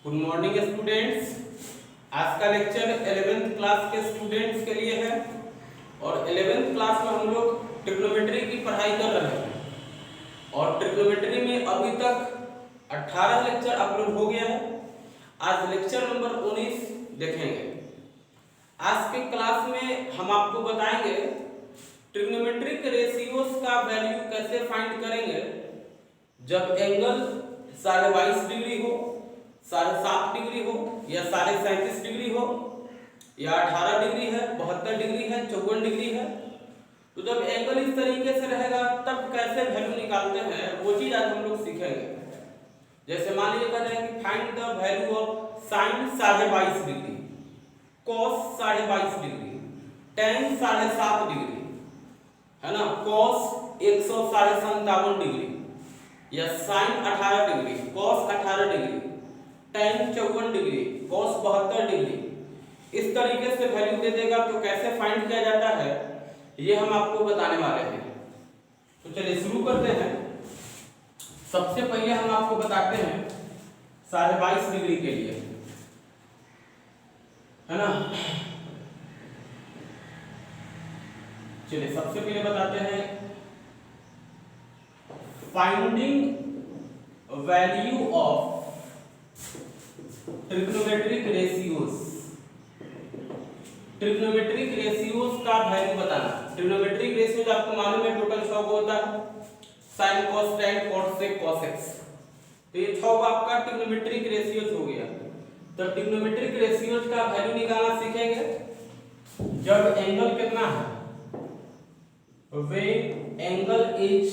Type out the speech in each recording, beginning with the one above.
Good morning students. आज का lecture 11th class के स्टूडेंट्स के लिए है और 11th क्लास में हम लोग ट्रिग्नोमेट्री की पढ़ाई कर रहे हैं और ट्रिग्नोमेट्री में अभी तक 18 लेक्चर अपलोड हो गया है। आज लेक्चर नंबर 19 देखेंगे। आज के क्लास में हम आपको बताएंगे ट्रिग्नोमेट्रिक रेशियोज का वैल्यू कैसे फाइंड करेंगे जब एंगल 22.5 डिग्री हो, 7.5 डिग्री हो या 37.5 डिग्री हो या 18 डिग्री है, 72 डिग्री है, 54 डिग्री है। तो जब एंगल इस तरीके से रहेगा तब कैसे वैल्यू निकालते हैं वो चीज आज हम लोग सीखेंगे। जैसे मान लीजिए कहते हैं कि find the value of sine 22.5 degree, cos 22.5 degree, tan 7.5 degree है ना, कॉस 157 डिग्री या sine 18 degree, cos 18 degree, tan 54 degree, cos 72 degree. इस तरीके से वैल्यू दे देगा तो कैसे फाइंड किया जाता है ये हम आपको बताने वाले हैं। तो चलिए शुरू करते हैं। सबसे पहले हम आपको बताते हैं 22.5 डिग्री के लिए, है ना। चलिए सबसे पहले बताते हैं finding value of trigonometric ratios. Trigonometric ratios का वैल्यू बताना। ट्रिग्नोमेट्रिक रेशियोज आपको मालूम है टोटल 6 होता है, sin cos tan cos sec cos x। तो ये 6 आपका ट्रिग्नोमेट्रिक रेशियोज हो गया। तो ट्रिग्नोमेट्रिक रेशियोज का वैल्यू निकालना सीखेंगे जब एंगल कितना है, when एंगल इज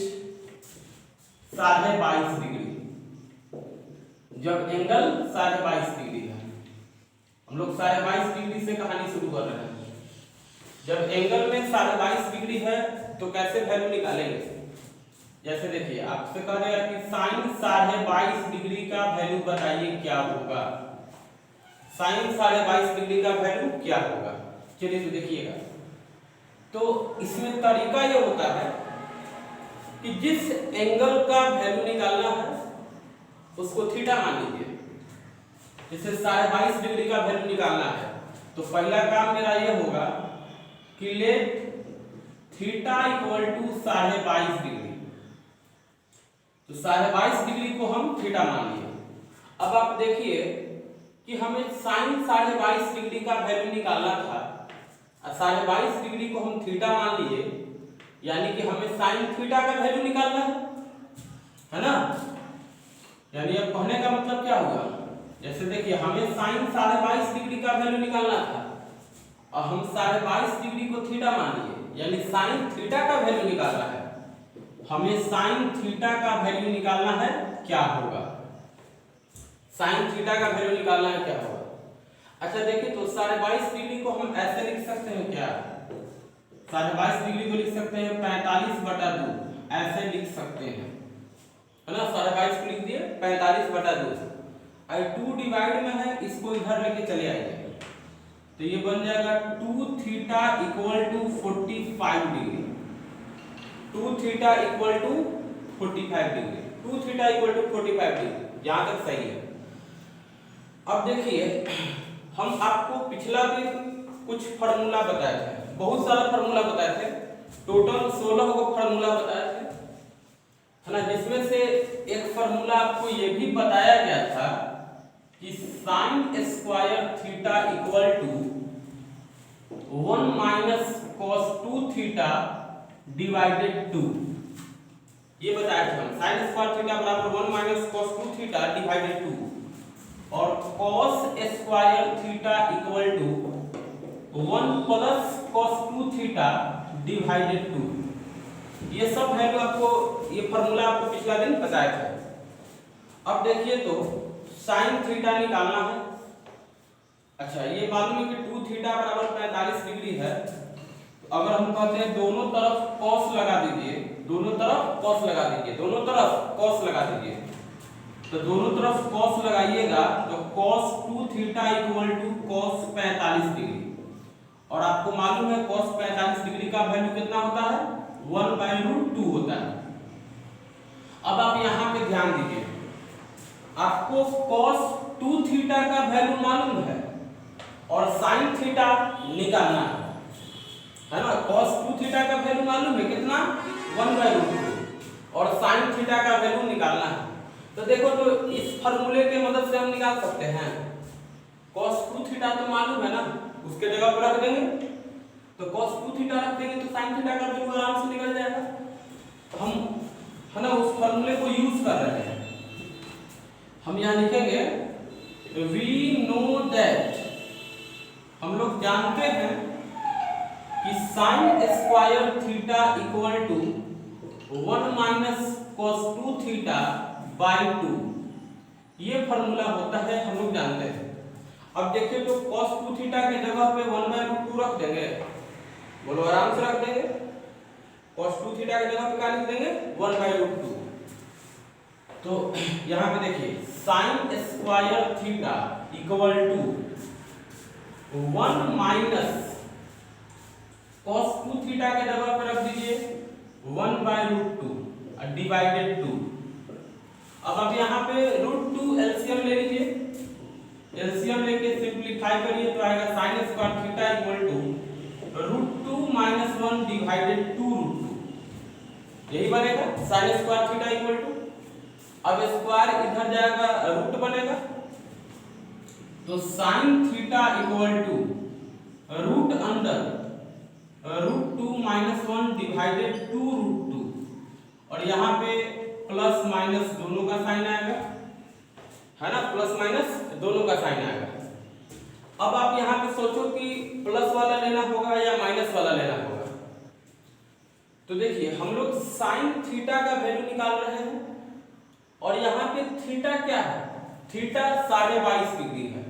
22.5 डिग्री। जब एंगल 22.5 डिग्री है, हम लोग 22.5 डिग्री से कहानी शुरू कर रहे हैं। जब एंगल में 22.5 डिग्री है तो कैसे वैल्यू निकालेंगे। जैसे देखिए आपसे कह रहे हैं कि साइन 22.5 डिग्री का वैल्यू बताइए क्या होगा। साइन 22.5 डिग्री का वैल्यू क्या होगा, चलिए तो देखिएगा। तो इसमें तरीका ये होता है कि जिस एंगल का वैल्यू निकालना है उसको थीटा मान लीजिए। जैसे 22.5 डिग्री का वैल्यू निकालना है तो पहला काम मेरा ये होगा कि let theta equal to 22.5 degree. तो 22.5 डिग्री को हम थीटा मान लिए। अब आप देखिए कि हमें साइन 22.5 डिग्री का वैल्यू निकालना था, 22.5 डिग्री को हम थीटा मान लिए, यानी कि हमें साइन थीटा का वैल्यू निकालना है ना। यानी अब कहने का मतलब क्या हुआ, जैसे देखिए हमें साइन 22.5 डिग्री का वैल्यू निकालना था और हम 22.5 डिग्री को थीटा मान लिए, यानी साइन थीटा का वैल्यू निकालना है। हमें साइन थीटा का वैल्यू निकालना है क्या होगा, साइन थीटा का वैल्यू निकालना है क्या होगा। अच्छा देखिए तो 22.5 डिग्री को हम ऐसे लिख सकते हैं क्या, 22.5 डिग्री को लिख सकते हैं 45/2, ऐसे लिख सकते हैं, है ना। 22.5 को लिख दिए 45/2 और 2 डिवाइड में है, इसको इधर लेके चले आइए तो ये बन जाएगा 2 theta equal to 45 degree. 2 theta equal to 45 degree, 2 theta equal to 45 degree, यहां तक सही है। अब देखिए हम आपको पिछला दिन कुछ फार्मूला बताए थे, बहुत सारा फार्मूला बताए थे, टोटल 16 को फार्मूला बताए थे, है ना। जिसमें से एक फार्मूला आपको ये भी बताया गया था कि sine square theta equal to 1 minus cos 2 theta divided 2। ये बताया था हम, साइन स्क्वायर थीटा बराबर 1 माइनस कॉस 2 थीटा डिवाइडेड 2 और cos square theta equal to 1 plus cos 2 theta divided 2। ये सब वैल्यू आपको, ये फार्मूला आपको पिछला दिन बताया था। अब देखिए तो साइन थीटा निकालना है। अच्छा ये मालूम है कि 2 थीटा बराबर 45 डिग्री है, तो अगर हम कहते हैं दोनों तरफ कॉस लगा दीजिए, दोनों तरफ कॉस लगा दीजिए, दोनों तरफ कॉस लगा दीजिए, तो दोनों तरफ कॉस लगाइएगा तो cos 2 theta equal to cos 45 degree. और आपको मालूम है कॉस 45 डिग्री का वैल्यू कितना होता है, 1/√2 होता है। अब आप यहां पे ध्यान दीजिए आपको cos 2 थीटा का वैल्यू मालूम है और sin थीटा निकालना है ना। cos 2 थीटा का वैल्यू मालूम है कितना 1/√2 और sin थीटा का वैल्यू निकालना है। तो देखो तो इस फार्मूले के मदद से हम निकाल सकते हैं। cos 2 थीटा तो मालूम है ना, उसके जगह पर रख देंगे तो cos 2 थीटा रख देंगे तो sin थीटा का वैल्यू आराम से निकल जाएगा। तो हम है ना उस फार्मूले को यूज कर रहे हैं। हम यहाँ लिखेंगे वी नो दैट, हम लोग जानते हैं कि sin square theta equal to 1 minus cos 2 theta by 2, ये फार्मूला होता है, हम लोग जानते हैं। अब देखिए तो cos 2 थीटा के जगह पे 1/√2 रख देंगे, बोलो आराम से रख देंगे। cos 2 थीटा के जगह पे क्या लिख देंगे 1/√2। तो यहाँ पे देखिए sin square theta equal to 1 minus cos 2 theta के जगह पे रख दीजिए 1/√2 और डिवाइडेड 2। अब आप यहाँ पे √2 एलसीएम ले लीजिए, एलसीएम लेके सिंपलीफाई करिए तो आएगा sin square theta equal to √2 minus 1 divided 2√2, यही बनेगा sin square theta equal to. अब स्क्वायर इधर जाएगा रूट बनेगा तो sin theta equal to root under √2 minus 1 divided 2√2 और यहाँ पे प्लस माइनस दोनों का साइन आएगा, है ना, प्लस माइनस दोनों का साइन आएगा। अब आप यहाँ पे सोचो कि प्लस वाला लेना होगा या माइनस वाला लेना होगा। तो देखिए हम लोग sin थीटा का वैल्यू निकाल रहे हैं और यहाँ पे थीटा क्या है, थीटा 22.5 डिग्री है।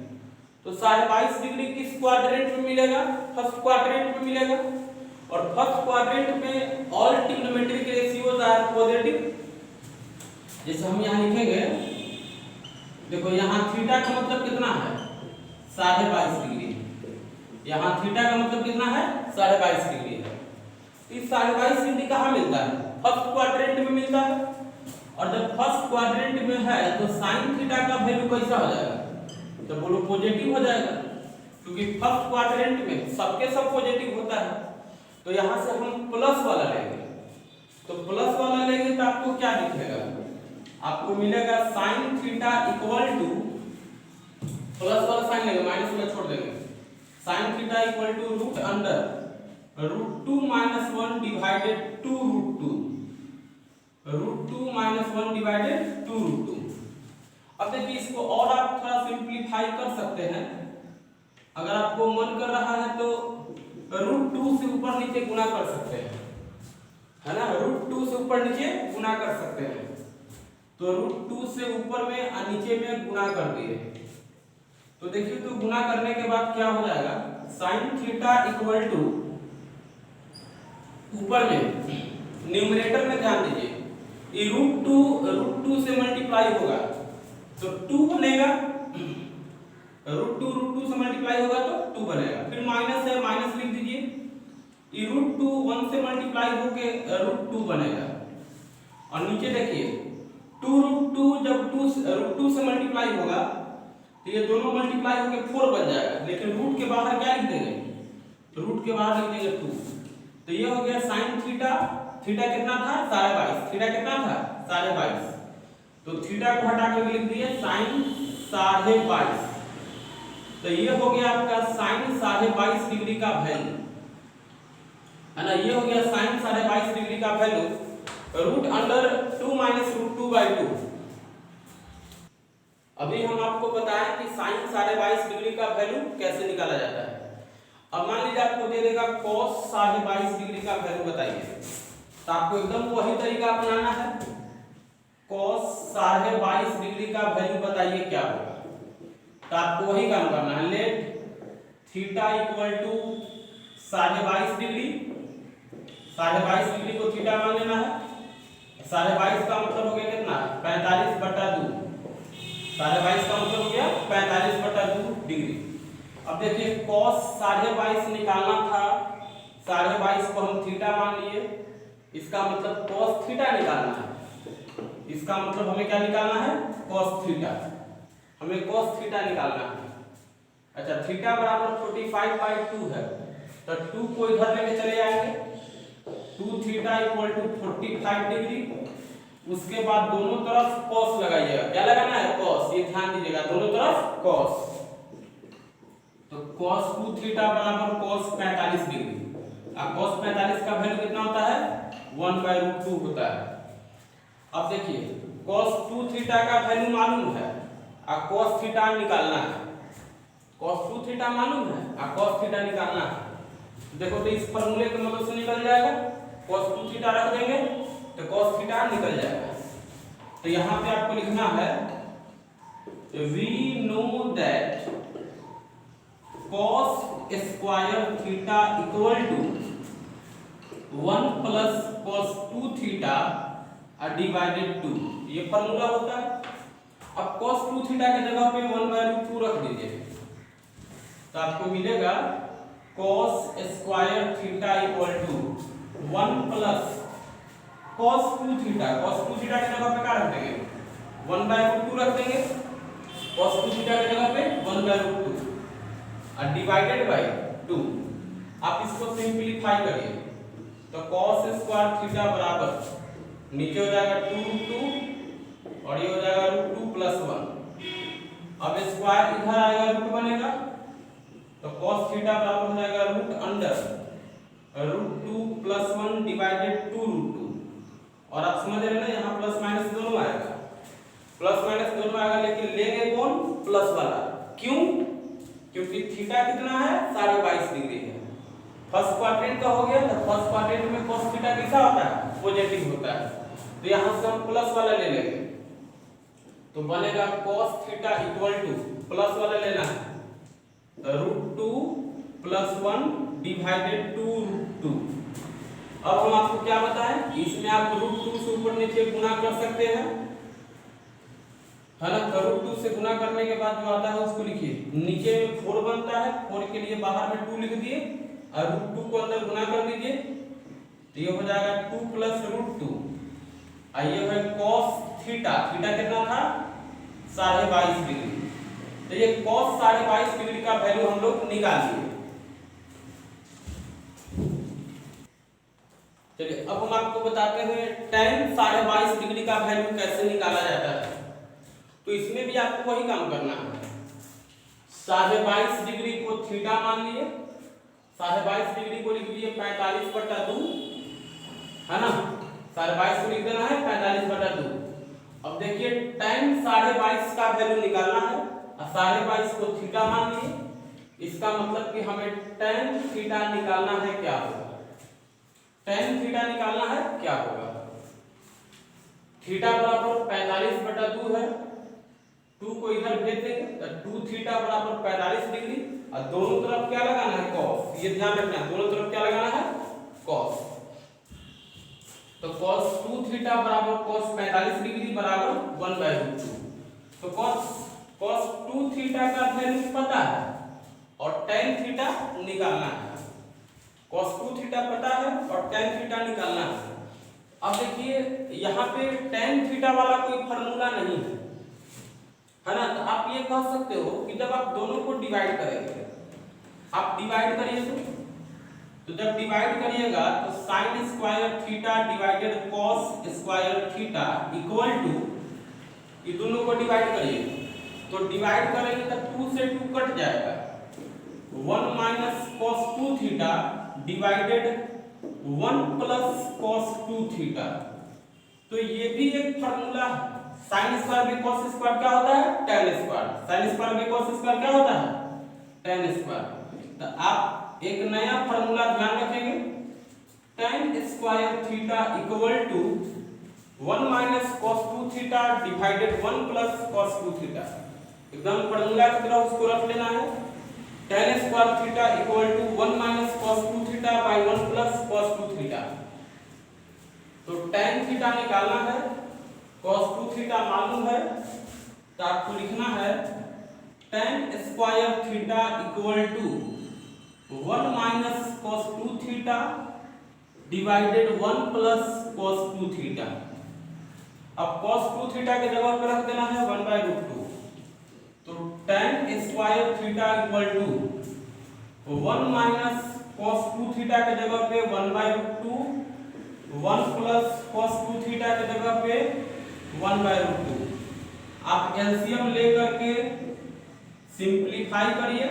तो 22.5 डिग्री किस क्वाड्रेंट में मिलेगा, फर्स्ट क्वाड्रेंट में मिलेगा और फर्स्ट क्वाड्रेंट में all trigonometric ratios are positive. जैसे हम यहाँ लिखेंगे, देखो यहाँ थीटा का मतलब कितना है 22.5 डिग्री, यहाँ थीटा का मतलब कितना है 22.5 डिग्री है। इस 22.5 डिग्री कहाँ मिलता है, फर्स्ट क्वाड्रेंट में मिलता है और जब फर्स्ट क्वाड्रेंट में है तो sin थीटा का वैल्यू कैसा हो जाएगा, तो बोलो पॉजिटिव हो जाएगा, क्योंकि फर्स्ट क्वाड्रेंट में सबके सब पॉजिटिव होता है। तो यहाँ से हम प्लस वाला लेंगे, तो प्लस वाला लेंगे तो आपको क्या दिखेगा, आपको मिलेगा sin theta equal to, plus वाला साइन लेंगे माइनस वाला छोड़ देंगे, sin theta equal to root under √2 minus 1 divided 2√2, √2 minus 1 divided 2√2। अब देखिए इसको और आप थोड़ा सिंपलीफाई कर सकते हैं, अगर आपको मन कर रहा है तो √2 से ऊपर नीचे गुना कर सकते हैं, है ना, √2 से ऊपर नीचे गुना कर सकते हैं। तो √2 से ऊपर में और नीचे में गुना कर दिए, तो देखिए तो गुना करने के बाद क्या हो जाएगा, sin थीटा इक्वल टू, ऊपर में न्यूमरेटर में ध्यान दीजिए, ये √2 से मल्टीप्लाई होगा तो 2 बनेगा, √2 से मल्टीप्लाई होगा तो 2 बनेगा, फिर माइनस है माइनस लिख दीजिए, ये √2 1 से मल्टीप्लाई होके √2 बनेगा और नीचे देखिए 2√2 जब √2 से मल्टीप्लाई होगा तो ये दोनों मल्टीप्लाई होके 4 बन जाएगा, लेकिन रूट के बाहर क्या लिख देंगे, रूट के बाहर लिख देंगे 2। तो ये हो गया sin थीटा, थीटा कितना था 22.5, थीटा कितना था 22.5, तो थीटा को हटा के लिख दिए sin 22.5। तो ये हो गया आपका sin 22.5 डिग्री का वैल्यू, है ना, ये हो गया sin 22.5 डिग्री का वैल्यू रूट अंडर 2 माइनस √2/2। अभी हम आपको बताएं कि sin 22.5 डिग्री का वैल्यू कैसे निकाला जाता है। अब मान लीजिए आपको दे देगा cos 22.5 डिग्री का वैल्यू बताइए, तो आपको एकदम वही तरीका अपनाना है, cos 22.5 डिग्री का वैल्यू बताइए क्या होगा, तो आपको वही काम करना है, let theta equal to 22.5 degree, 22.5 degree को थीटा मान लेना है, 22.5 का मतलब हो गया कितना 45/2, 22.5 का मतलब हो गया 45/2 डिग्री। अब देखिए cos 22.5 निकालना था, 22.5 को हम थीटा मान लिए, इसका मतलब cos थीटा निकालना है, इसका मतलब हमें क्या निकालना है, cos थीटा। हमें cos थीटा निकालना है। अच्छा, थीटा बराबर 45/2 है, तो 2 को इधर लेके चले जाएंगे, 2 थीटा इक्वल टू 45 डिग्री। उसके बाद दोनों तरफ cos लगाइएगा। क्या लगाना है, cos, ये ध्यान दीजिएगा, दोनों तरफ cos। तो cos 2 थीटा बराबर cos 45 डिग्री। अब cos 45 का वैल्यू कितना होता है, 1/√2 होता है। अब देखिए, cos 2 थीटा का वैल्यू मालूम है और cos थीटा निकालना है। cos 2 थीटा मालूम है और cos थीटा निकालना है। देखो तो इस फॉर्मूले की मदद से निकल जाएगा। cos 2 थीटा रख देंगे तो cos थीटा निकल जाएगा। तो यहाँ पे आपको लिखना है, we know that cos square theta equal to 1 plus cos 2 theta divided 2, ये फॉर्मूला होता है। अब cos 2 थीटा की जगह पे 1/√2 रख दीजिए, तो आपको मिलेगा cos square theta equal to 1 plus cos 2 theta. cos 2 theta की जगह पे क्या रख देंगे, 1/√2 रख देंगे। cos 2 थीटा की जगह पे 1/√2 और डिवाइडेड बाय 2। आप इसको सिंपलीफाई करिए तो cos स्क्वायर थीटा बराबर नीचे हो जाएगा 2√2 और ये हो जाएगा √2 + 1। अब स्क्वायर इधर आएगा, रूट बनेगा, तो cos थीटा बराबर हो जाएगा √2 + 1 डिवाइडेड 2√2। और आप समझ रहे हैं ना, यहाँ प्लस माइनस दोनों आएगा, प्लस माइनस दोनों आएगा, लेकिन लेंगे कौन, प्लस वाला। क्यों, क्योंकि थीटा कितना है, 22.5 डिग्री है। फर्स्ट क्वाड्रेंट का हो गया, तो फर्स्ट क्वाड्रेंट में cos थीटा कैसा होता है, पॉजिटिव होता है, तो यहाँ से हम प्लस वाला ले लेंगे। तो बनेगा cos theta equal to, plus वाला लेना है, √2 + 1 डिवाइडेड 2√2। अब हम आपको क्या बताएं, इसमें आप √2 से ऊपर नीचे गुना कर सकते हैं, है ना। तो √2 से गुना करने के बाद जो आता है उसको लिखिए, नीचे में 4 बनता है, 4 के लिए बाहर में 2 लिख दिए और √2 को अंदर गुना कर दीजिए, तो ये हो जाएगा 2 + √2। ये है cos थीटा, थीटा कितना था, 22.5 डिग्री। तो ये cos 22.5 डिग्री का वैल्यू हम लोग निकाल लिए। चलिए अब हम आपको बताते हैं tan 22.5 डिग्री का वैल्यू कैसे निकाला जाता है। तो इसमें भी आपको वही काम करना है, 22.5 डिग्री को थीटा मान लिए, 22.5 डिग्री को लिख दिए 45/2, है ना। 22.5 को लिख देना है 45/2। अब देखिए tan 22.5 का वैल्यू निकालना है और 22.5 को थीटा मान लिए, इसका मतलब कि हमें tan थीटा निकालना है, क्या होगा, tan थीटा निकालना है, क्या होगा। थीटा बराबर 45/2 है, 2 को इधर भेज देंगे तो 2 थीटा बराबर 45 डिग्री और दोनों तरफ क्या लगाना है, cos। ये ध्यान रखना है, दोनों तरफ क्या लगाना है, cos। तो cos 2 थीटा बराबर cos 45 डिग्री बराबर 1/√2। तो cos 2 थीटा का वैल्यू पता है और tan थीटा निकालना है। cos 2 थीटा पता है और tan थीटा निकालना है। अब देखिए यहाँ पे tan थीटा वाला कोई फार्मूला नहीं है ना। तो आप ये कह सकते हो कि जब आप दोनों को डिवाइड करेंगे, आप डिवाइड करिए, तो जब डिवाइड करिएगा तो sin square theta divided cos square theta equal to, ये दोनों को डिवाइड करिए, तो डिवाइड करेंगे तो 2 से 2 कट जाएगा, 1 - cos 2 theta divided 1 + cos 2 theta. तो ये भी एक फार्मूला है, sin स्क्वायर भी cos स्क्वायर क्या होता है, tan स्क्वायर, sin स्क्वायर भी cos स्क्वायर क्या होता है, tan स्क्वायर। तो आप एक नया फार्मूला ध्यान रखेंगे, tan square theta equal to 1 - cos 2 theta divided 1 + cos 2 theta. एकदम फार्मूला की तरह उसको रख लेना है, tan square theta equal to 1 - cos 2 theta by 1 + cos 2 theta. तो tan थीटा निकालना है, cos 2 थीटा मालूम है, तो आपको लिखना है tan square theta equal to 1 - cos 2 theta divided 1 + cos 2 theta. अब cos 2 थीटा के जगह पे रख देना है 1/√2, तो tan square theta equal to 1 minus cos 2 theta के जगह पे 1/√2, 1 प्लस cos 2 थीटा के जगह पे 1/√2। आप एलसीएम लेकर के सिंप्लीफाई करिए,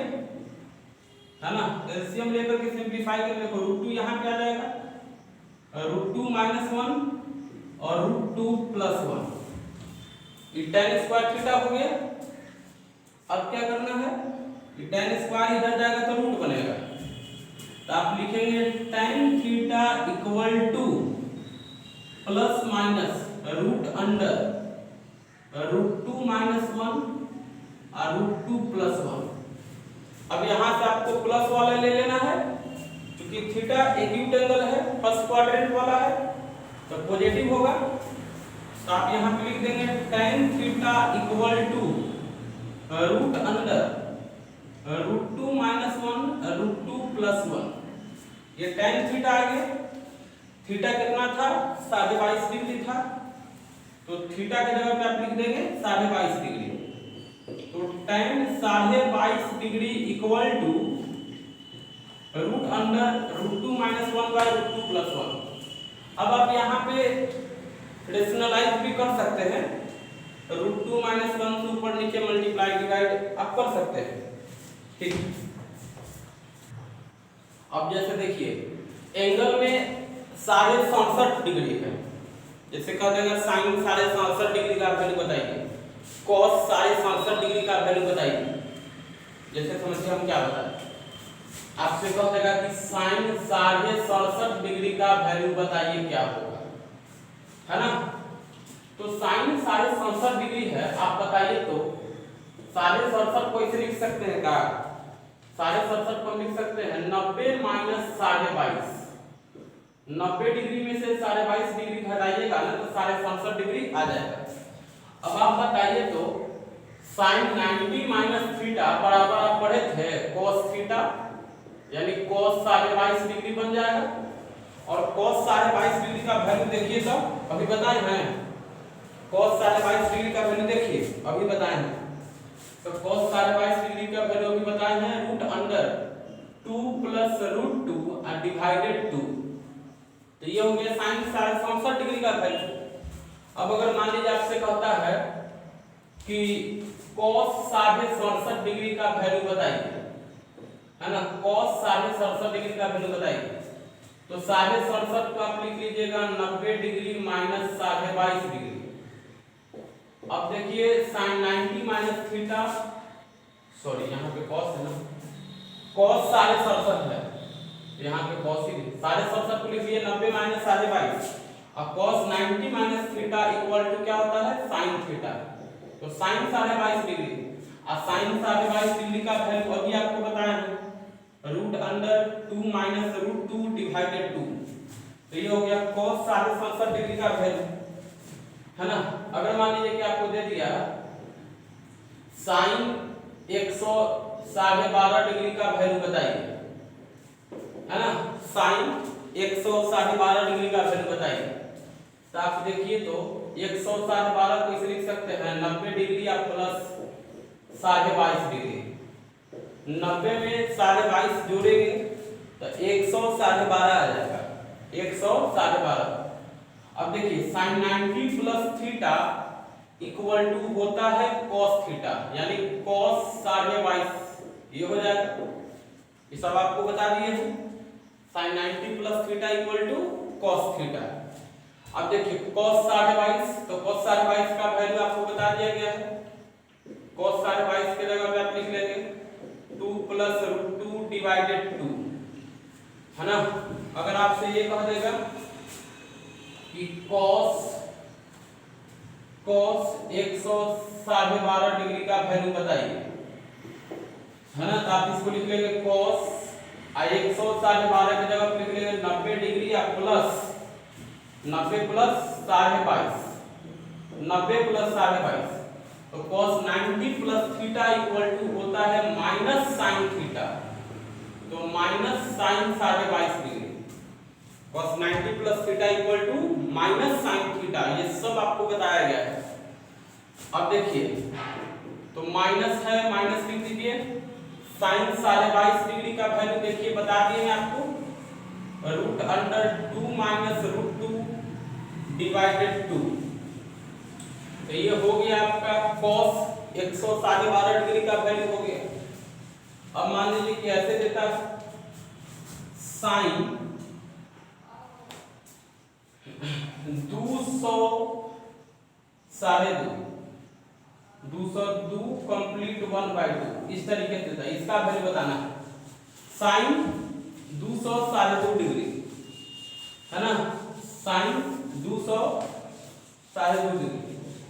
है ना, एलसीएम लेकर के सिंप्लीफाई कर देखो, √2 यहाँ पे आ जाएगा, √2 - 1 और √2 + 1, ये tan स्क्वायर थीटा हो गया। अब क्या करना है, ये tan स्क्वायर इधर जाएगा तो रूट बनेगा, तो आप लिखेंगे tan theta equal to plus minus root under √2 - 1 और √2 + 1। अब यहाँ से आपको प्लस वाला ले लेना है, क्योंकि थीटा एक्यूट एंगल है, फर्स्ट क्वाड्रेंट वाला है, तो पॉजिटिव होगा। तो आप यहाँ पे लिख देंगे tan theta equal to root under √2 - 1 √2 + 1। ये tan थीटा आ गया, थीटा कितना था 22.5 डिग्री था, तो थीटा के जगह पे आप लिख देंगे 22.5 डिग्री, तो tan 22.5 degree equal to root under √2 - 1/√2 + 1। अब आप यहाँ पे रेशनलाइज भी कर सकते हैं, √2 - 1 से ऊपर नीचे मल्टीप्लाई डिवाइड आप कर सकते हैं, ठीक। अब जैसे देखिए एंगल में 67.5 डिग्री है, जैसे कह देंगे साइन 67.5 डिग्री का वैल्यू बताइए, कॉस 67.5 डिग्री का वैल्यू बताइए। जैसे समझिए हम क्या बताएं, आपसे कह देगा कि साइन 67.5 डिग्री का वैल्यू बताइए क्या होगा, है ना। तो साइन 67.5 डिग्री है, आप बताइए, तो 67.5 को इसे लिख सकते हैं क्या, 67.5 को लिख सकते हैं 90 - 22.5। 90 डिग्री में से 22.5 डिग्री घटाइएगा ना, तो 67.5 डिग्री आ जाएगा। अब आप बताइए, तो sin 90 - थीटा बराबर आप पढ़े थे cos थीटा, यानी cos 22.5 डिग्री बन जाएगा। और cos 22.5 डिग्री का वैल्यू देखिए, तो अभी बताए हैं, cos 22.5 डिग्री का वैल्यू देखिए अभी बताए हैं, तो cos 22.5 डिग्री का वैल्यू अभी बताए हैं रूट अंडर 2 + √2 और डिवाइडेड 2, तो ये हो गया sin 67.5 डिग्री का वैल्यू। अब अगर मान लीजिए आपसे कहता है कि cos 67.5 डिग्री का वैल्यू बताइए, है ना, cos 67.5 डिग्री का वैल्यू बताइए, तो 67.5 को आप लिख लीजिएगा 90 डिग्री - 22.5 डिग्री। अब देखिए sin 90 - थीटा, सॉरी यहाँ पे cos है ना, cos 67.5 है, यहाँ पे cos ही 67.5 को लिख लिए 90 - 22.5। अब cos 90 - थीटा इक्वल टू क्या होता है sin थीटा, तो sin 22.5 डिग्री, और sin 22.5 डिग्री का वैल्यू अभी आपको बताया है रूट अंडर 2 - √2 डिवाइडेड 2, तो ये हो गया cos 67.5 डिग्री का वैल्यू, है ना। अगर मान लीजिए कि आपको दे दिया sin 112.5 डिग्री का वैल्यू बताइए, है ना, sin 112.5 डिग्री का वैल्यू बताइए, तो आप देखिए, तो 112 को इसे लिख सकते हैं 90 डिग्री या प्लस 22.5 डिग्री, 90 में 22.5 जोड़ेंगे तो 112.5 आ जाएगा, 112.5। अब देखिए sin 90 + थीटा इक्वल टू होता है cos थीटा, यानी cos 22.5, ये हो जाएगा, ये सब आपको बता दिए हैं, sin 90 + theta equal to cos theta. अब देखिए cos 22.5, तो cos 22.5 का वैल्यू आपको बता दिया गया है, cos 22.5 के जगह पे आप लिख लेंगे 2 + √2 डिवाइडेड 2, है ना। अगर आपसे ये कह देगा कि cos 112.5 डिग्री का वैल्यू बताइए, है ना, तो आप इसको लिख लेंगे cos 112.5 की जगह लिख लेंगे 90 डिग्री या प्लस 90 + 22.5, 90 + 22.5, तो cos 90 + थीटा इक्वल टू होता है माइनस sin थीटा, तो minus sin 22.5 degree, cos 90 + theta equal to minus sin theta. Theta, ये सब आपको बताया गया है। अब देखिए तो माइनस है, माइनस लिख दीजिए। साइन 22.5 डिग्री का वैल्यू देखिए बता दिए मैं आपको, √2 माइनस √2 डिवाइडेड 2। तो ये हो गया आपका cos 112 डिग्री का वैल्यू हो गया। अब मान लीजिए कि ऐसे देता साइन 202 कंप्लीट 1/2 इस तरीके से था, इसका वैल्यू बताना है। साइन 202 डिग्री है ना, साइन 202 डिग्री,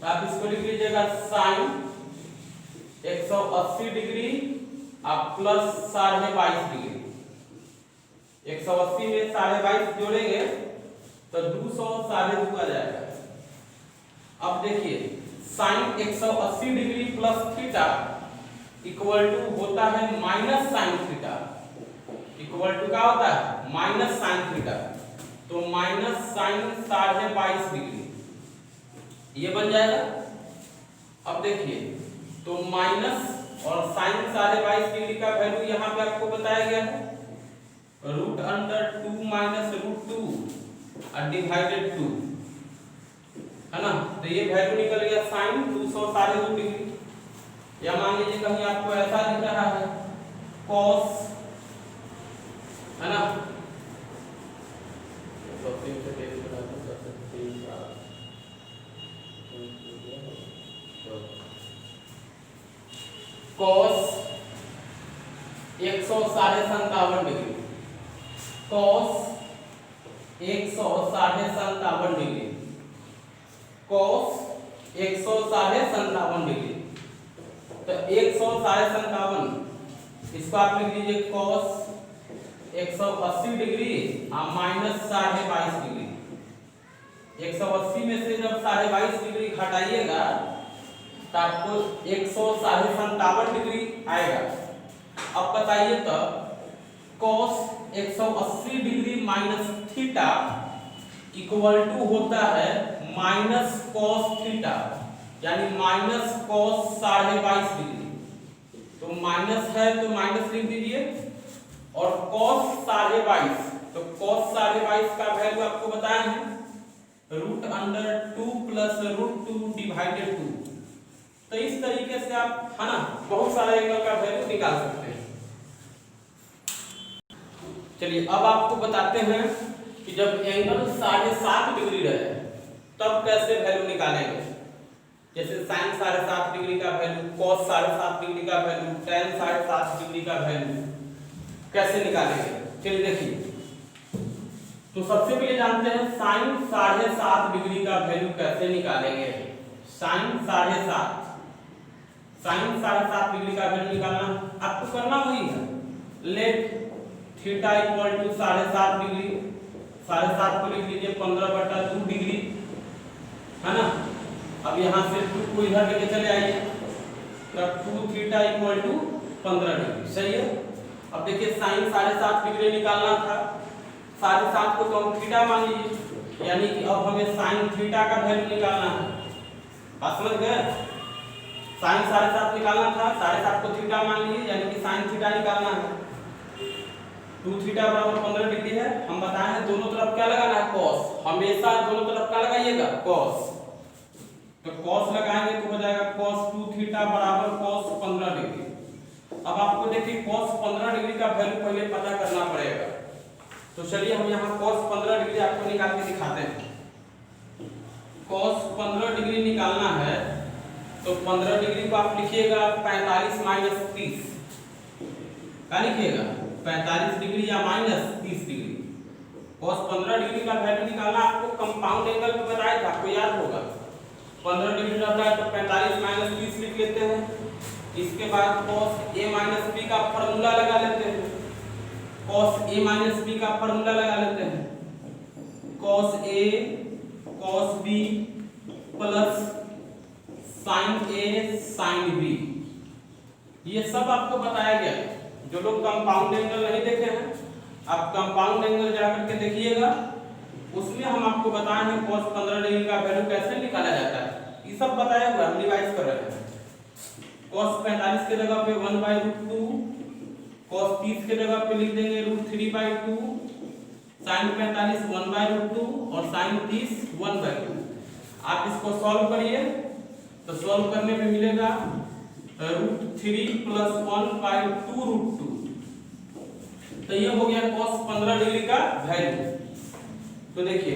आप इसको लिख लीजिएगा साइन 180 डिग्री आप प्लस 22.5 डिग्री। 180 में 22.5 जोड़ेंगे तो 202 आ जाएगा। अब देखिए sine 180 degree plus theta equal to होता है minus sine theta, equal to क्या होता है माइनस साइन थीटा, तो माइनस साइन 22.5 डिग्री ये बन जाएगा। अब देखिए तो माइनस और साइन 22.5 डिग्री का वैल्यू यहाँ पे आपको बताया गया है, √2 माइनस √2 और डिवाइडेड 2 है ना। तो ये वैल्यू निकल गया साइन 202 डिग्री। या मान लीजिए कहीं आपको ऐसा दिख रहा है cos है ना, cos 157 degree, cos 157 degree, cos 157 degree. तो 157 इसको आप लिख लीजिए cos 180 डिग्री और माइनस 22.5 डिग्री। 180 में से जब 22.5 डिग्री घटाइएगा तो आपको 157 डिग्री आएगा। अब बताइए तो cos 180 degree minus theta equal to होता है माइनस cos थीटा, यानी माइनस cos 22.5 डिग्री। तो माइनस है तो माइनस लिख दीजिए, और cos 22.5, तो cos 22.5 का वैल्यू आपको बताए हैं √2 प्लस √2 डिवाइडेड 2। तो इस तरीके से आप है ना बहुत सारे एंगल का वैल्यू निकाल सकते हैं। चलिए अब आपको बताते हैं कि जब एंगल 7.5 डिग्री रहे तब कैसे वैल्यू निकालेंगे। जैसे sin 7.5 डिग्री का वैल्यू, cos 7.5 डिग्री का वैल्यू, tan 7.5 डिग्री का वैल्यू कैसे निकालेंगे। चलिए देखिए, तो सबसे पहले जानते हैं sin 7.5 डिग्री का वैल्यू कैसे निकालेंगे। sin 7.5 डिग्री का वैल्यू निकालना आपको करना वही है, let theta equal to 7.5 degree, 7.5 को लिख लीजिए 15/2 डिग्री है ना। अब यहाँ से 2 को इधर लेके चले आइए, तब 2 थीटा इक्वल टू 15 डिग्री, सही है। अब देखिए साइन 7.5 डिग्री निकालना था, 7.5 को तो हम थीटा मान लीजिए, यानी कि अब हमें साइन थीटा का वैल्यू निकालना है। बात समझ गए, साइन 7.5 निकालना था, 7.5 को थीटा मान लीजिए, यानी कि साइन थीटा निकालना है। 2 थीटा बराबर 15 डिग्री है। हम बताए हैं दोनों तरफ क्या लगाना है cos, हमेशा दोनों तरफ क्या लगाइएगा cos। तो cos लगाएंगे तो हो जाएगा cos 2 थीटा बराबर cos 15 डिग्री। अब आपको देखिए cos 15 डिग्री का वैल्यू पहले पता करना पड़ेगा, तो चलिए हम यहाँ cos 15 डिग्री आपको निकाल के दिखाते हैं। cos 15 डिग्री निकालना है तो 15 डिग्री को आप लिखिएगा 45 माइनस 30, क्या लिखिएगा 45 डिग्री या माइनस 30 डिग्री। cos 15 डिग्री का वैल्यू निकालना आपको कंपाउंड एंगल पे बताया था, आपको याद होगा। 15 डिग्री लग रहा है तो 45 माइनस 30 लिख लेते हैं। इसके बाद cos a माइनस b का फॉर्मूला लगा लेते हैं, cos a माइनस b का फॉर्मूला लगा लेते हैं, cos a cos b plus sin a sin b। ये सब आपको बताया गया है। जो लोग कंपाउंड एंगल नहीं देखे हैं, आप कंपाउंड एंगल जाकर के देखिएगा, उसमें हम आपको बताए हैं cos 15 डिग्री का वैल्यू कैसे निकाला जाता है, ये सब बताया हुआ हम रिवाइज कर रहे हैं। cos 45 के जगह पे 1/√2, cos 30 के जगह पे लिख देंगे √3/2, sin 45 1/√2 और sin 30 1/2। आप इसको सॉल्व करिए तो सॉल्व करने में मिलेगा √3 + 1/2√2। तो ये हो गया cos 15 डिग्री का वैल्यू। तो देखिए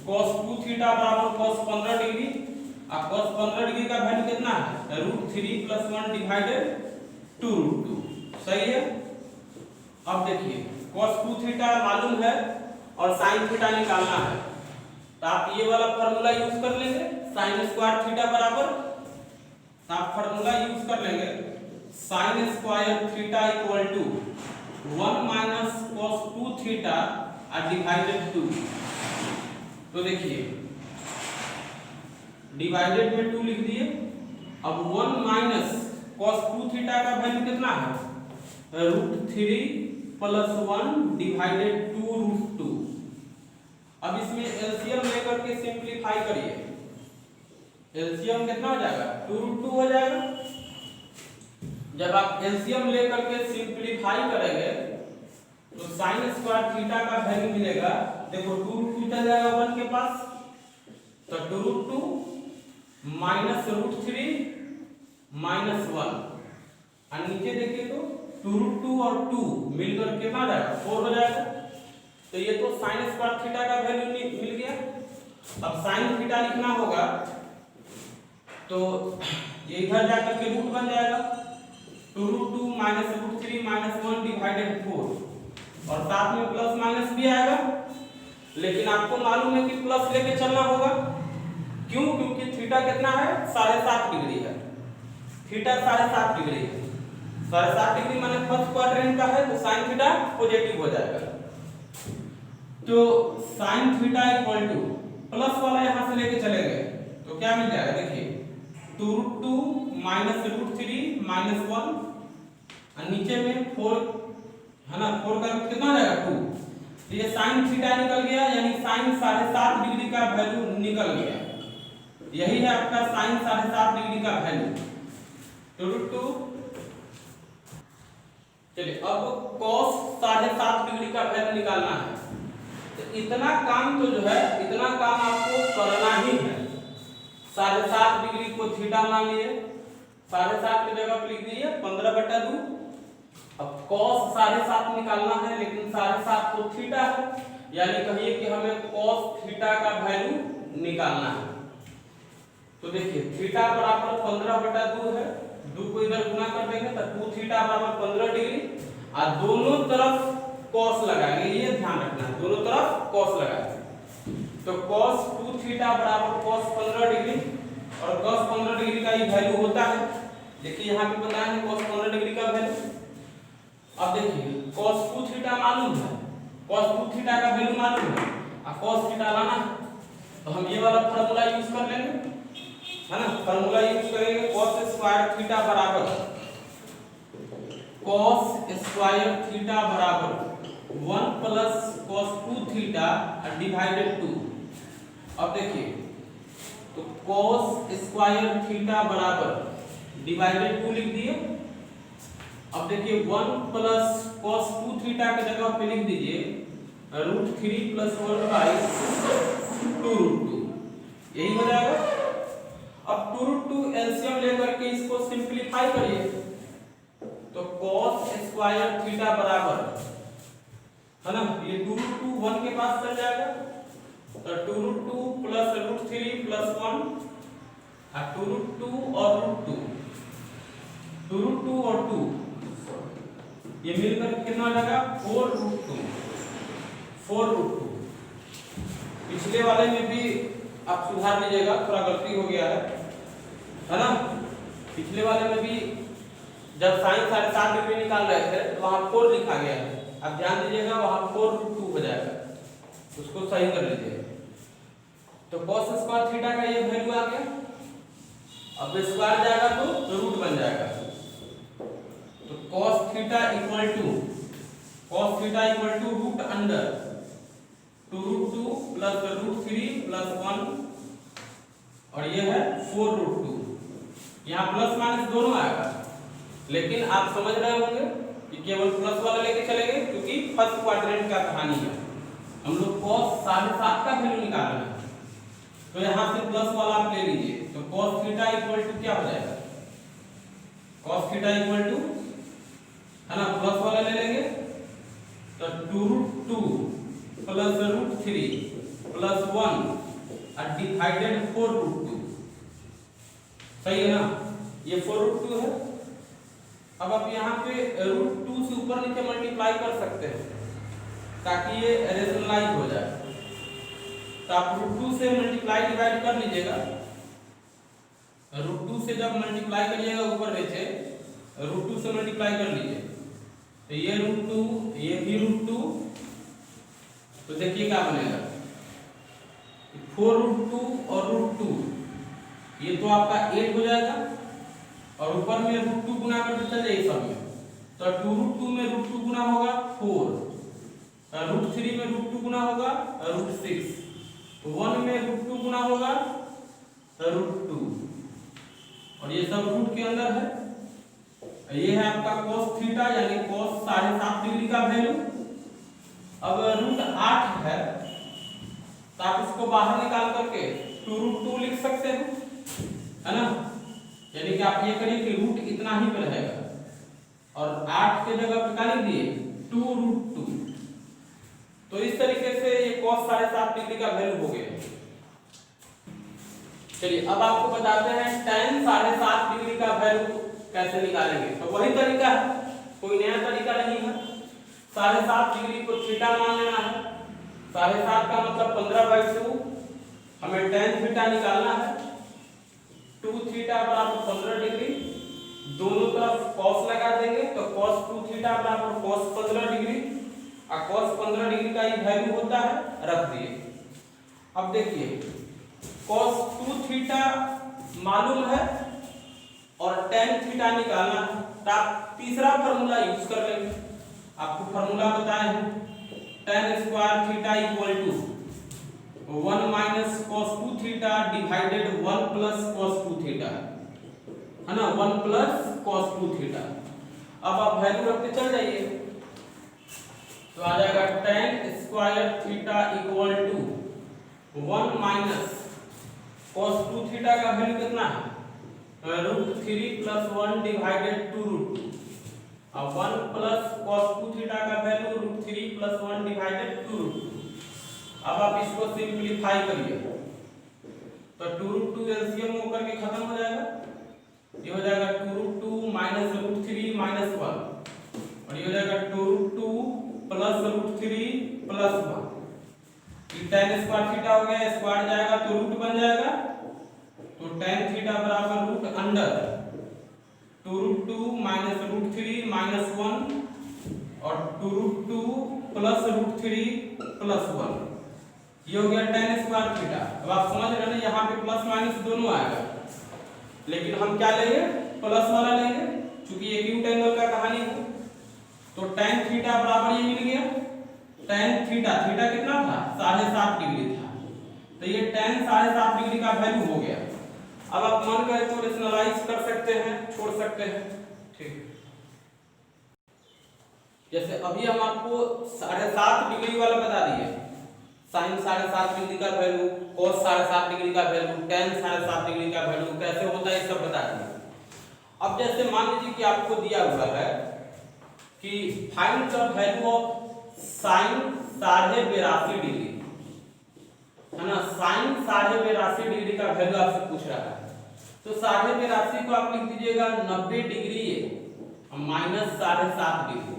cos 2 थीटा बराबर cos 15 डिग्री, अब cos 15 डिग्री का वैल्यू कितना है, √3 + 1 डिवाइडेड 2√2। सही है। अब देखिए cos 2 थीटा मालूम है और sin थीटा निकालना है, तो आप ये वाला फार्मूला यूज कर लेंगे, sin स्क्वायर थीटा बराबर, तो आप फार्मूला यूज कर लेंगे sin square theta equal to 1 - cos 2 theta divided 2। तो देखिए डिवाइडेड में 2 लिख दिए। अब 1 - cos 2 थीटा का वैल्यू कितना है, √3 + 1 डिवाइडेड 2√2। अब इसमें एलसीएम लेकर के सिंपलीफाई करिए, एलसीएम कितना हो जाएगा, 2√2 हो जाएगा। जब आप एलसीएम लेकर के सिंपलीफाई करेंगे तो sin स्क्वायर थीटा का वैल्यू मिलेगा, देखो 2√2 चल जाएगा 1 के पास, तो 2√2 - √3 - 1, और नीचे देखिए तो 2√2 और 2 मिलकर कितना जाएगा, 4 हो जाएगा। तो ये तो sin स्क्वायर थीटा का वैल्यू मिल गया। अब sin थीटा लिखना होगा तो ये इधर जाकर के रूट बन जाएगा, 2√2 - √3 - 1 डिवाइडेड 4, और साथ में प्लस माइनस भी आएगा, लेकिन आपको मालूम है कि प्लस लेके चलना होगा। क्यों, क्योंकि थीटा कितना है, 7.5 डिग्री है, थीटा 7.5 डिग्री है, 7.5 डिग्री माने फर्स्ट क्वाड्रेंट का है, तो sin थीटा पॉजिटिव हो जाएगा। तो sin theta equal to plus वाला यहां से लेके चले गए तो क्या मिल जाएगा, देखिए 2√2 - √3 - 1, और नीचे में 4 है ना, 4 का रूट कितना जाएगा, 2। तो ये sin थीटा निकल गया, यानी sin 7.5 डिग्री का वैल्यू निकल गया। यही है आपका sin 7.5 डिग्री का वैल्यू, 2√2। चलिए अब cos 7.5 डिग्री का वैल्यू निकालना है। तो इतना काम तो जो है, इतना काम आपको करना ही है। 7.5 डिग्री को थीटा मान लिए, 7.5 की जगह पे लिख दीजिए 15/2। अब cos 7.5 निकालना है, लेकिन 7.5 तो थीटा है, यानी कहिए कि हमें cos थीटा का वैल्यू निकालना है। तो देखिए थीटा बराबर 15/2 है, 2 को इधर गुना कर देंगे तो 2 थीटा बराबर 15 डिग्री, और दोनों तरफ cos लगाएंगे, ये ध्यान रखना है, दोनों तरफ cos लगाएंगे। तो cos 2 थीटा बराबर cos 15 डिग्री, और cos 15 डिग्री का ये वैल्यू होता है, देखिए यहाँ पे बताया है cos 15 डिग्री का वैल्यू। अब देखिए cos 2 थीटा मालूम है, cos 2 थीटा का वैल्यू मालूम है, और cos थीटा लाना है, तो हम ये वाला फार्मूला यूज कर लेंगे, है ना। फार्मूला यूज करेंगे cos स्क्वायर थीटा बराबर cos स्क्वायर थीटा बराबर 1 + cos 2 थीटा डिवाइडेड 2। अब देखिए तो cos स्क्वायर थीटा बराबर डिवाइडेड 2 लिख दिए। अब देखिए 1 + cos 2 थीटा की जगह पे लिख दीजिए √3 + 1/2√2, यही हो जाएगा। अब 2√2 एलसीएम लेकर के इसको सिंपलीफाई करिए, तो cos स्क्वायर थीटा बराबर, है ना, ये 2√2 1 के पास चल जाएगा, तो 2√2 + √3 + 1, और 2√2 और √2, 2√2 और 2 ये मिलकर कितना हो जाएगा, 4√2, 4√2। पिछले वाले में भी आप सुधार लीजिएगा, थोड़ा गलती हो गया है ना। पिछले वाले में भी जब sin 7.5 डिग्री निकाल रहे थे तो वहां 4 लिखा गया है, आप ध्यान दीजिएगा, वहां 4√2 हो जाएगा, उसको सही कर लीजिए। तो cos स्क्वायर थीटा का ये वैल्यू आ गया। अब स्क्वायर जाएगा तो रूट बन जाएगा, तो cos theta equal to √√2 2√2 plus √3 plus 1 और ये है 4√2। यहाँ प्लस माइनस दोनों आएगा, लेकिन आप समझ रहे होंगे कि केवल प्लस वाला लेके चलेंगे क्योंकि फर्स्ट क्वाड्रेंट का कहानी है। हम लोग cos 7.5 का वैल्यू निकाल रहे हैं, तो यहाँ से प्लस वाला आप ले लीजिए, तो cos थीटा इक्वल टू क्या हो जाएगा, cos थीटा इक्वल टू है ना, प्लस वाला ले लेंगे तो 2√2 प्लस √3 प्लस 1 और डिवाइडेड 4√2। सही है ना, ये 4√2 है। अब आप यहाँ पे √2 से ऊपर नीचे मल्टीप्लाई कर सकते हैं ताकि ये रेशनलाइज हो जाए। तो आप √2 से मल्टीप्लाई डिवाइड कर लीजिएगा, √2 से जब मल्टीप्लाई करिएगा ऊपर नीचे √2 से मल्टीप्लाई कर लीजिए, तो ये √2 ये भी √2, तो देखिए क्या बनेगा 4√2 और √2, ये तो आपका 8 हो जाएगा और ऊपर में √2 गुना करके चल जाइए सब में, तो 2√2 में √2 गुना होगा 4, √3 में √2 गुना होगा √6, 1 में √2 गुना होगा √2 और ये सब रूट के अंदर है। ये है आपका cos थीटा यानी cos 7.5 डिग्री का वैल्यू। अब √8 है तो आप इसको बाहर निकाल करके 2√2 लिख सकते हैं, है ना, यानी कि आप ये करिए कि रूट इतना ही पे रहेगा और 8 के जगह पे क्या लिख दिए 2√2। तो इस तरीके से ये cos 7.5 डिग्री का वैल्यू हो गया। चलिए अब आपको बताते हैं tan 7.5 डिग्री का वैल्यू कैसे निकालेंगे। तो वही तरीका है, कोई नया तरीका नहीं है। 7.5 डिग्री को थीटा मान लेना है, 7.5 का मतलब 15/2, हमें tan थीटा निकालना है, 2 थीटा बराबर 15 डिग्री, दोनों तरफ cos लगा देंगे तो cos 2 थीटा बराबर cos 15 डिग्री और cos 15 डिग्री का ये वैल्यू होता है, रख दिए। अब देखिए cos 2 थीटा मालूम है और tan थीटा निकालना है, तो आप तीसरा फार्मूला यूज कर लेंगे। आपको फार्मूला बताए हैं tan square theta equal to 1 minus cos 2 theta divided 1 plus cos 2 theta, है ना, 1 प्लस cos 2 थीटा। अब आप वैल्यू रखते चल जाइए तो आ जाएगा tan square theta equal to 1 minus cos 2 theta का वैल्यू कितना है √3 प्लस 1 डिवाइडेड 2√2 और 1 प्लस cos 2 थीटा का वैल्यू √3 प्लस 1 डिवाइडेड 2√2। अब आप इसको सिंपलीफाई करिए तो 2√2 एलसीएम होकर के खत्म हो जाएगा, ये हो जाएगा 2√2 माइनस √3 माइनस 1 और ये हो जाएगा 2√2 प्लस √3 प्लस 1। ये tan स्क्वायर थीटा हो गया, स्क्वायर जाएगा तो रूट बन जाएगा, तो tan थीटा बराबर रूट अंडर 2√2 माइनस √3 माइनस 1 और 2√2 प्लस √3 प्लस 1, ये हो गया tan स्क्वायर थीटा। अब आप समझ रहे हैं यहाँ पे प्लस माइनस दोनों आएगा, लेकिन हम क्या लेंगे प्लस वाला लेंगे क्योंकि एक्यूट एंगल का कहानी है। तो tan थीटा बराबर ये मिल गया, tan थीटा, थीटा कितना था 7.5 डिग्री था, तो ये tan 7.5 डिग्री का वैल्यू हो गया। अब आप मन करें तो रेशनलाइज कर सकते हैं, छोड़ सकते हैं, ठीक। जैसे अभी हम आपको 7.5 डिग्री वाला बता दिए, sin 7.5 डिग्री का वैल्यू, cos 7.5 डिग्री का वैल्यू, tan 7.5 डिग्री का वैल्यू कैसे होता है सब बता दिए। अब जैसे मान लीजिए कि आपको दिया हुआ है कि find the value of sin 82.5 degree, है ना, sin 82.5 डिग्री का वैल्यू आपसे पूछ रहा है, तो 82.5 को आप लिख दीजिएगा 90 डिग्री माइनस 7.5 डिग्री,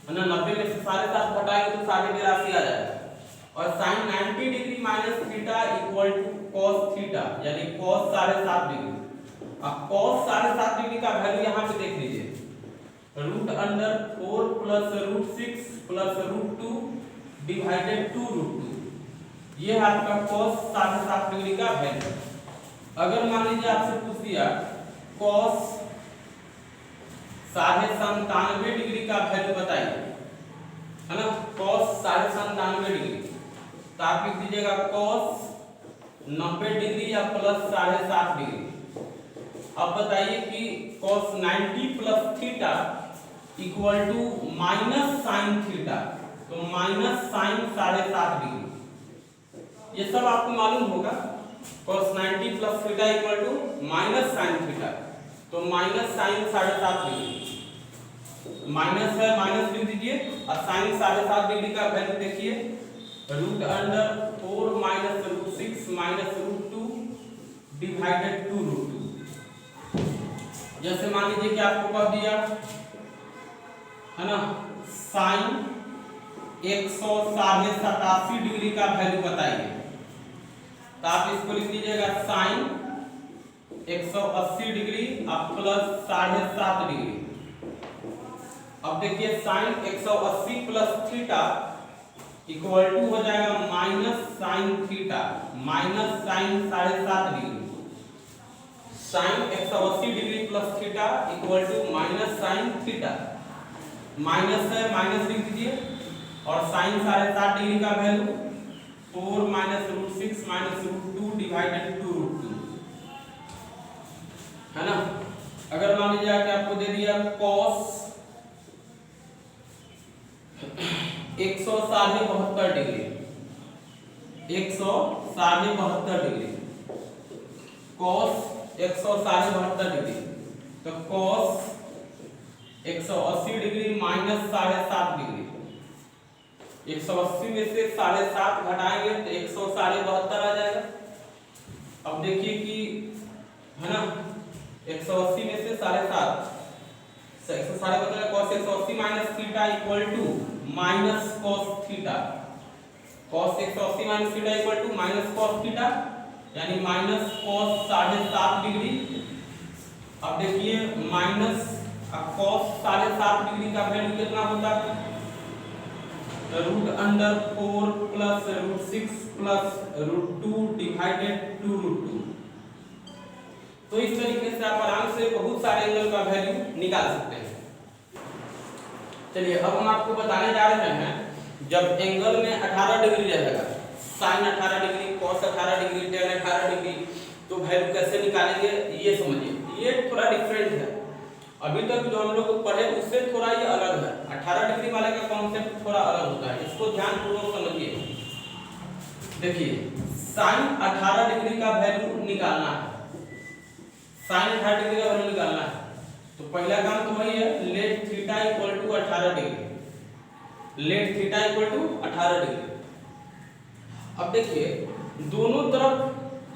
है ना, 90 में से 7.5 घटाएंगे तो 82.5 आ जाएगा। और sin 90 degree minus theta equal to cos theta यानी cos 7.5 डिग्री। अब cos 7.5 डिग्री का वैल्यू यहाँ पे देख लीजिए, root under 4 plus √6 plus √2 divided 2√2, ये है आपका cos 7.5 डिग्री का वैल्यू। अगर मान लीजिए आपसे पूछ दिया cos 97.5 डिग्री का वैल्यू बताइए, है ना, cos 97.5 डिग्री, तो आप लिख दीजिएगा cos 90 डिग्री या प्लस 7.5 डिग्री। अब बताइए कि cos 90 plus theta equal to minus sine theta, तो माइनस साइन 7.5 डिग्री। ये सब आपको मालूम होगा। cos 90 plus theta equal to minus sine theta, तो माइनस साइन 7.5 डिग्री। माइनस है, माइनस लिख दीजिए और साइन 7.5 डिग्री का वैल्यू देखिए root under 4 minus root 6 minus root 2 divided 2 root 2। जैसे मान लीजिए कि आपको कह दिया है ना साइन 187 डिग्री का वैल्यू बताइए, तो आप इसको लिख लीजिएगा साइन 180 डिग्री और प्लस 7.5 डिग्री। अब देखिए sine 180 plus theta equal to हो जाएगा minus sine theta minus sine 7.5 degree. Sine 180 degree plus theta equal to minus sine theta. Minus है, माइनस लिख दीजिए और साइन 7.5 डिग्री का value 4 minus root 6 minus root 2 divided 2 root 2 है ना। अगर मान लीजिए कि आपको दे दिया cos 172 degree 172 degree cos 172 degree, तो cos 180 डिग्री माइनस 7.5 डिग्री। 180 में से 7.5 घटाएंगे तो 172 आ जाएगा। अब देखिए कि है ना 180 में से 7.5 170 cos 180 minus theta equal to minus cos theta. cos 180 minus theta equal to minus cos theta यानी माइनस cos 7.5 डिग्री। अब देखिए माइनस cos 7.5 डिग्री का वैल्यू कितना होता है root under 4 plus root 6 plus root 2 divided 2 root 2। तो इस तरीके से आप आराम से बहुत सारे एंगल का वैल्यू निकाल सकते हैं। चलिए अब हम आपको बताने जा रहे हैं जब एंगल में 18 डिग्री रहेगा, sine 18 degree cos 18 degree tan 18 degree, तो वैल्यू कैसे निकालेंगे ये समझिए। ये थोड़ा डिफरेंट है, अभी तक जो हम लोग पढ़े उससे थोड़ा ये अलग है। 18 डिग्री वाले का कॉन्सेप्ट थोड़ा अलग होता है, इसको ध्यानपूर्वक समझिए। देखिए साइन 18 डिग्री का वैल्यू निकालना है, साइन 18 डिग्री का वैल्यू निकालना है तो पहला काम तो वही है let theta equal to 18 degree. Let theta equal to 18 degree. अब देखिए दोनों तरफ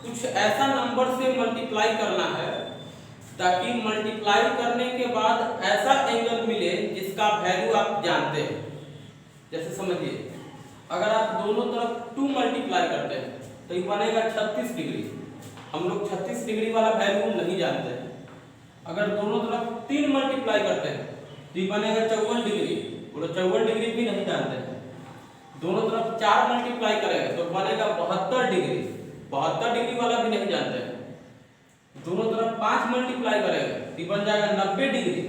कुछ ऐसा नंबर से मल्टीप्लाई करना है ताकि मल्टीप्लाई करने के बाद ऐसा एंगल मिले जिसका वैल्यू आप जानते हैं। जैसे समझिए अगर आप दोनों तरफ 2 मल्टीप्लाई करते हैं तो ये बनेगा 36 डिग्री। हम लोग 36 डिग्री वाला वैल्यू नहीं जानते हैं। अगर दोनों तरफ 3 मल्टीप्लाई करते हैं तो ये बनेगा 54 डिग्री, और 54 डिग्री भी नहीं जानते हैं। दोनों तरफ 4 मल्टीप्लाई करेंगे तो बनेगा 72 डिग्री, 72 डिग्री वाला भी नहीं जानते हैं। दोनों तरफ 5 मल्टीप्लाई करेंगे तो बन जाएगा 90 डिग्री,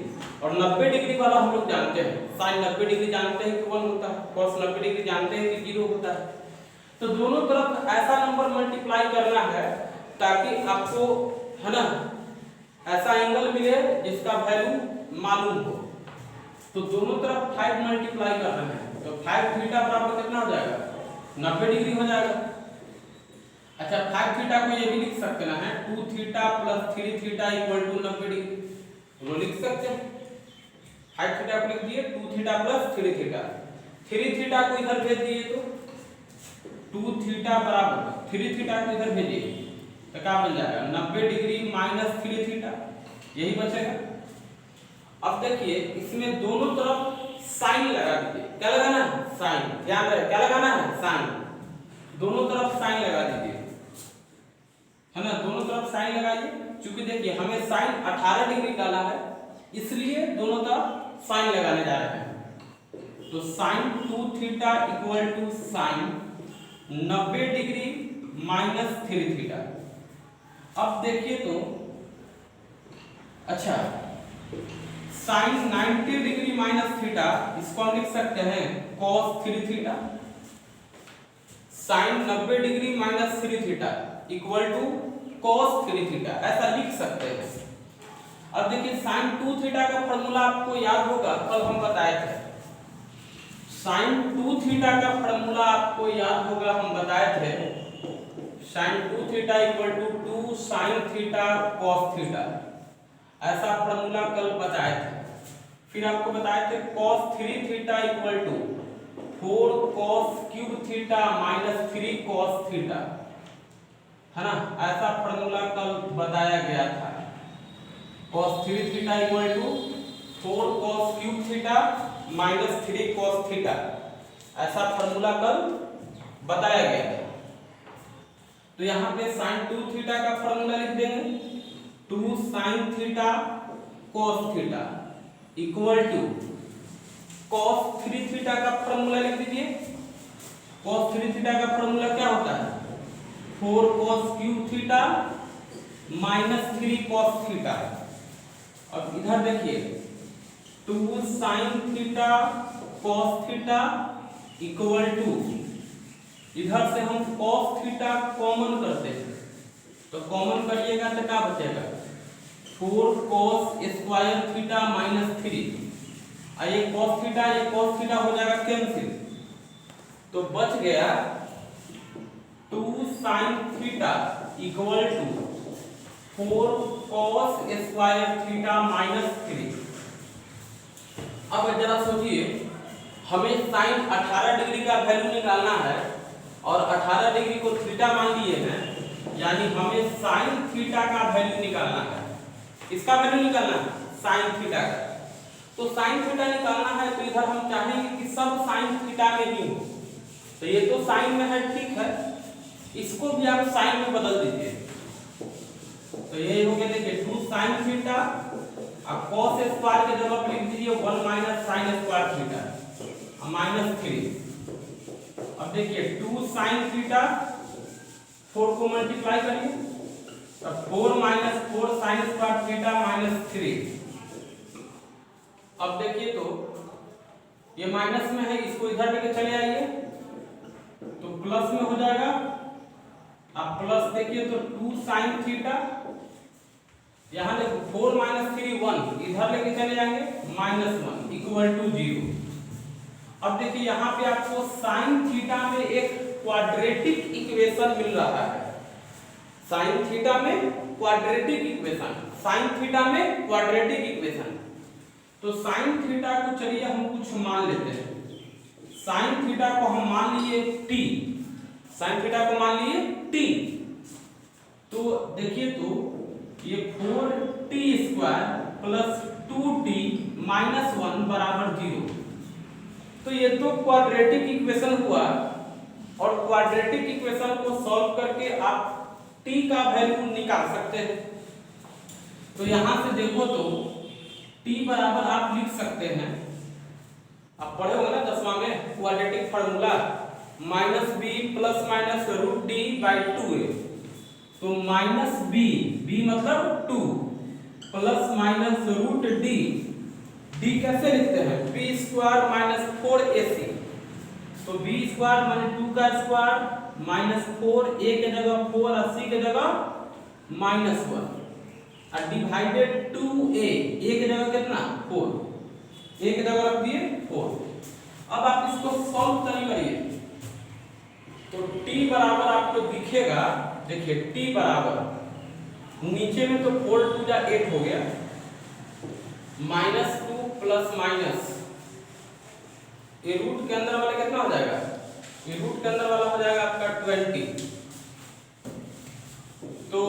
और 90 डिग्री वाला हम लोग जानते हैं। साइन 90 डिग्री जानते हैं कि 1 होता है, cos 90 डिग्री जानते हैं कि 0 होता है। तो दोनों तरफ ऐसा नंबर मल्टीप्लाई करना है ताकि आपको है ना ऐसा एंगल मिले जिसका वैल्यू मालूम हो। तो दोनों तरफ 5 मल्टीप्लाई करना है तो 5 थीटा बराबर कितना हो जाएगा 90 डिग्री हो जाएगा। अच्छा 5 थीटा को ये भी लिख सकते ना है 2 theta plus 3 theta equal to 90 degree, वो लिख सकते हैं। 5 थीटा को लिख दिए 2 थीटा प्लस 3 थीटा। 3 थीटा को इधर भेज दिए तो 2 थीटा बराबर 3 थीटा को इधर भेजिए तो क्या बन जाएगा 90 डिग्री माइनस 3 थीटा, यही बचेगा। अब देखिए इसमें दोनों तरफ साइन लगा दीजिए। क्या लगाना है साइन, ध्यान रहे क्या लगाना है साइन। दोनों तरफ साइन लगा दीजिए है ना, दोनों तरफ साइन लगाइए। क्योंकि देखिए हमें साइन 18 डिग्री डाला है इसलिए दोनों तरफ साइन लगाने जा रहे हैं। तो sine 2 theta equal to sine 90 degree minus 3 theta. अब देखिए तो अच्छा साइन 90 डिग्री माइनस थीटा इसको हम लिख सकते हैं cos 3 theta. Sine 90 degree minus 3 theta equal to cos 3 theta, ऐसा लिख सकते हैं। अब देखिए साइन 2 थीटा का फॉर्मूला आपको याद होगा, कल हम बताए थे। साइन 2 थीटा का फॉर्मूला आपको याद होगा, हम बताए थे साइन 2 theta equal to 2 sine theta cos theta, ऐसा फॉर्मूला कल बताए थे। फिर आपको बताए थे cos 3 theta equal to 4 cos cube theta minus 3 cos theta, है ना, ऐसा फॉर्मूला कल बताया गया था। cos 3 theta equal to 4 cos cube theta minus 3 cos theta, ऐसा फॉर्मूला कल बताया गया था। तो यहाँ पे sin 2 थीटा का फॉर्मूला लिख देंगे, 2 sin theta cos theta equal to cos 3 theta का फॉर्मूला लिख दीजिए। cos 3 थीटा का फॉर्मूला क्या होता है, 4 cos cube theta minus 3 cos theta. अब इधर देखिए 2 sin theta cos theta equal to, इधर से हम cos थीटा कॉमन करते हैं, तो कॉमन करिएगा तो क्या बचेगा, 4 cos स्क्वायर थीटा माइनस 3, ये cos थीटा हो जाएगा कैंसिल, तो बच गया 2 sin theta equal to 4 cos square theta minus 3। अब जरा सोचिए, हमें sin 18 डिग्री का वैल्यू निकालना है और 18 डिग्री को थीटा मान लिए हैं, यानी हमें sin थीटा का वैल्यू निकालना है। इसका वैल्यू निकालना है sin थीटा का। तो sin थीटा निकालना है तो इधर हम चाहेंगे कि सब sin थीटा में ही हो। तो ये तो sin में है, ठीक है, इसको भी आप sin में बदल दीजिए। तो ये हो गया, देखिए 2 sin थीटा अब cos स्क्वायर के जगह पर लिख दीजिए 1 minus sin square theta minus 3। अब देखिए 2 sin थीटा 4 को मल्टीप्लाई करिए, अब 4 minus 4 sin square theta minus 3। अब देखिए तो ये माइनस में है, इसको इधर लेके चले आइए तो प्लस में हो जाएगा। अब प्लस देखिए तो 2 sin थीटा, यहाँ देखो 4 माइनस 3 1, इधर लेके चले जाएंगे माइनस 1 इक्वल टू 0। अब देखिए यहाँ पे आपको sin थीटा में एक क्वाड्रेटिक इक्वेशन मिल रहा है। sin थीटा में क्वाड्रेटिक इक्वेशन, sin थीटा में क्वाड्रेटिक इक्वेशन। तो sin थीटा को चलिए हम कुछ मान लेते हैं। sin थीटा को हम मान लिए t, sin थीटा को मान लिए t। तो देखिए तो ये 4t square plus 2t minus 1 बराबर 0। तो ये तो क्वाड्रेटिक इक्वेशन हुआ, और क्वाड्रेटिक इक्वेशन को सॉल्व करके आप t का वैल्यू निकाल सकते हैं। तो यहां से देखो तो t बराबर आप लिख सकते हैं, आप पढ़े होंगे ना 10वां में quadratic formula, minus B plus minus root D by 2a। तो माइनस बी, बी मतलब 2 plus minus root D, D कैसे लिखते हैं, बी स्क्वायर माइनस 4ac। तो बी स्क्वायर माने 2 का स्क्वायर माइनस 4, a के जगह 4 और c के जगह माइनस 1 और डिवाइडेड 2a, a के जगह कितना 4, a के जगह रख दिए 4। अब आप इसको सॉल्व करिए तो t बराबर आपको दिखेगा, देखिए t बराबर नीचे में तो 4 2 जा 8 हो गया, माइनस 2 प्लस माइनस, ये रूट के अंदर वाला कितना हो जाएगा, ये रूट के अंदर वाला हो जाएगा आपका 20। तो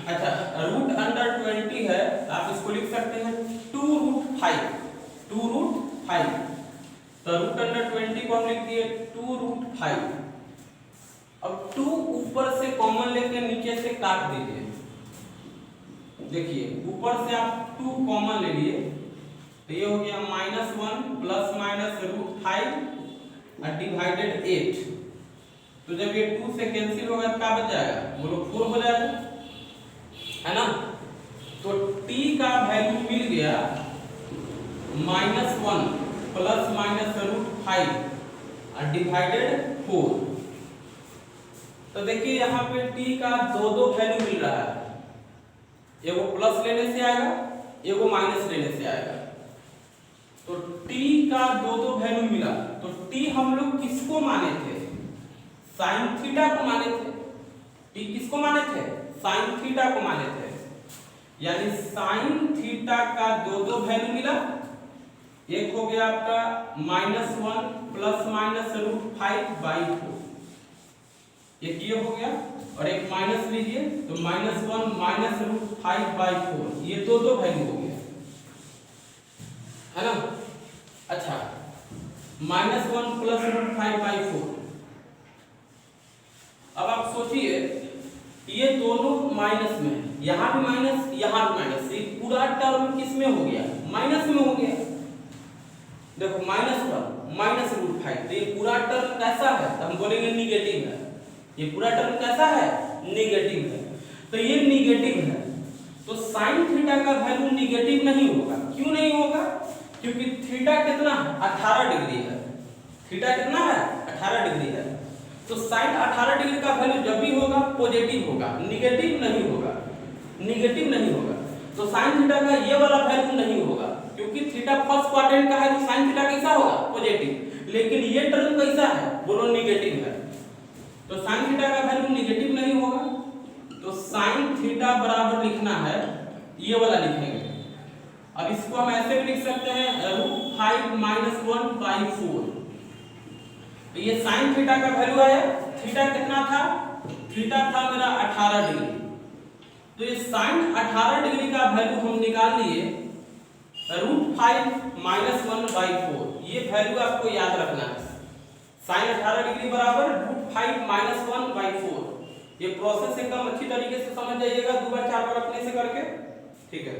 अच्छा, रूट अंडर 20 है, आप इसको लिख सकते हैं 2 रूट 5, 2 रूट 5। तो रूट अंडर 20 को हम लिख दिए 2 रूट 5। अब 2 ऊपर से कॉमन लेके नीचे से काट दीजिए। देखिए ऊपर से आप 2 कॉमन ले लिए तो ये हो गया माइनस 1 प्लस माइनस रूट 5 और डिवाइडेड 8। तो जब ये 2 से कैंसिल होगा तो क्या बच जाएगा, बोलो 4 हो जाएगा, है ना। तो t का वैल्यू मिल गया माइनस 1 प्लस माइनस रूट 5 और डिवाइडेड 4। तो देखिए यहाँ पे t का दो दो वैल्यू मिल रहा है, एगो प्लस लेने से आएगा, एगो माइनस लेने से आएगा। तो t का दो दो वैल्यू मिला, तो t हम लोग किसको माने थे? साइन थीटा को माने थे। t किसको माने थे? साइन थीटा को माने थे। यानी साइन थीटा का दो दो वैल्यू मिला, एक हो गया आपका -1 प्लस माइनस √5/4, एक ये हो गया, और एक माइनस लीजिए तो -1 माइनस √5/4, ये दो दो वैल्यू हो गया, है ना। अच्छा, -1 प्लस √5/4। अब आप सोचिए, ये दोनों माइनस में, यहाँ भी माइनस, यहाँ भी माइनस, ये पूरा टर्म किस में हो गया? माइनस में हो गया। देखो -1 माइनस √5, तो ये पूरा टर्म कैसा है? तो हम बोलेंगे निगेटिव है। ये पूरा टर्म कैसा है? निगेटिव है। तो ये निगेटिव है, तो साइन थीटा का वैल्यू निगेटिव नहीं होगा। क्यों नहीं होगा? क्योंकि थीटा कितना है? 18 डिग्री है। थीटा कितना है? 18 डिग्री है। तो साइन 18 डिग्री का वैल्यू जब भी होगा पॉजिटिव होगा, निगेटिव नहीं होगा, निगेटिव नहीं होगा। तो साइन थीटा का ये वाला वैल्यू नहीं होगा, क्योंकि थीटा फर्स्ट क्वाड्रेंट का है, तो साइन थीटा कैसा होगा? पॉजिटिव। लेकिन ये टर्म कैसा है? बोलो निगेटिव है, तो साइन थीटा का वैल्यू निगेटिव नहीं होगा। तो साइन थीटा बराबर लिखना है, ये वाला लिखेंगे। अब इसको हम ऐसे भी लिख सकते हैं √5 - 1/4। तो ये साइन थीटा का वैल्यू आया, थीटा कितना था? थीटा था मेरा 18 डिग्री। तो ये साइन 18 डिग्री का वैल्यू हम निकाल लिए √5 - 1/4। ये वैल्यू आपको याद रखना है। साइन 18 डिग्री बराबर √5 - 1/4। ये प्रोसेस एकदम अच्छी तरीके से समझ जाइएगा, 2 बार 4 बार अपने से करके, ठीक है।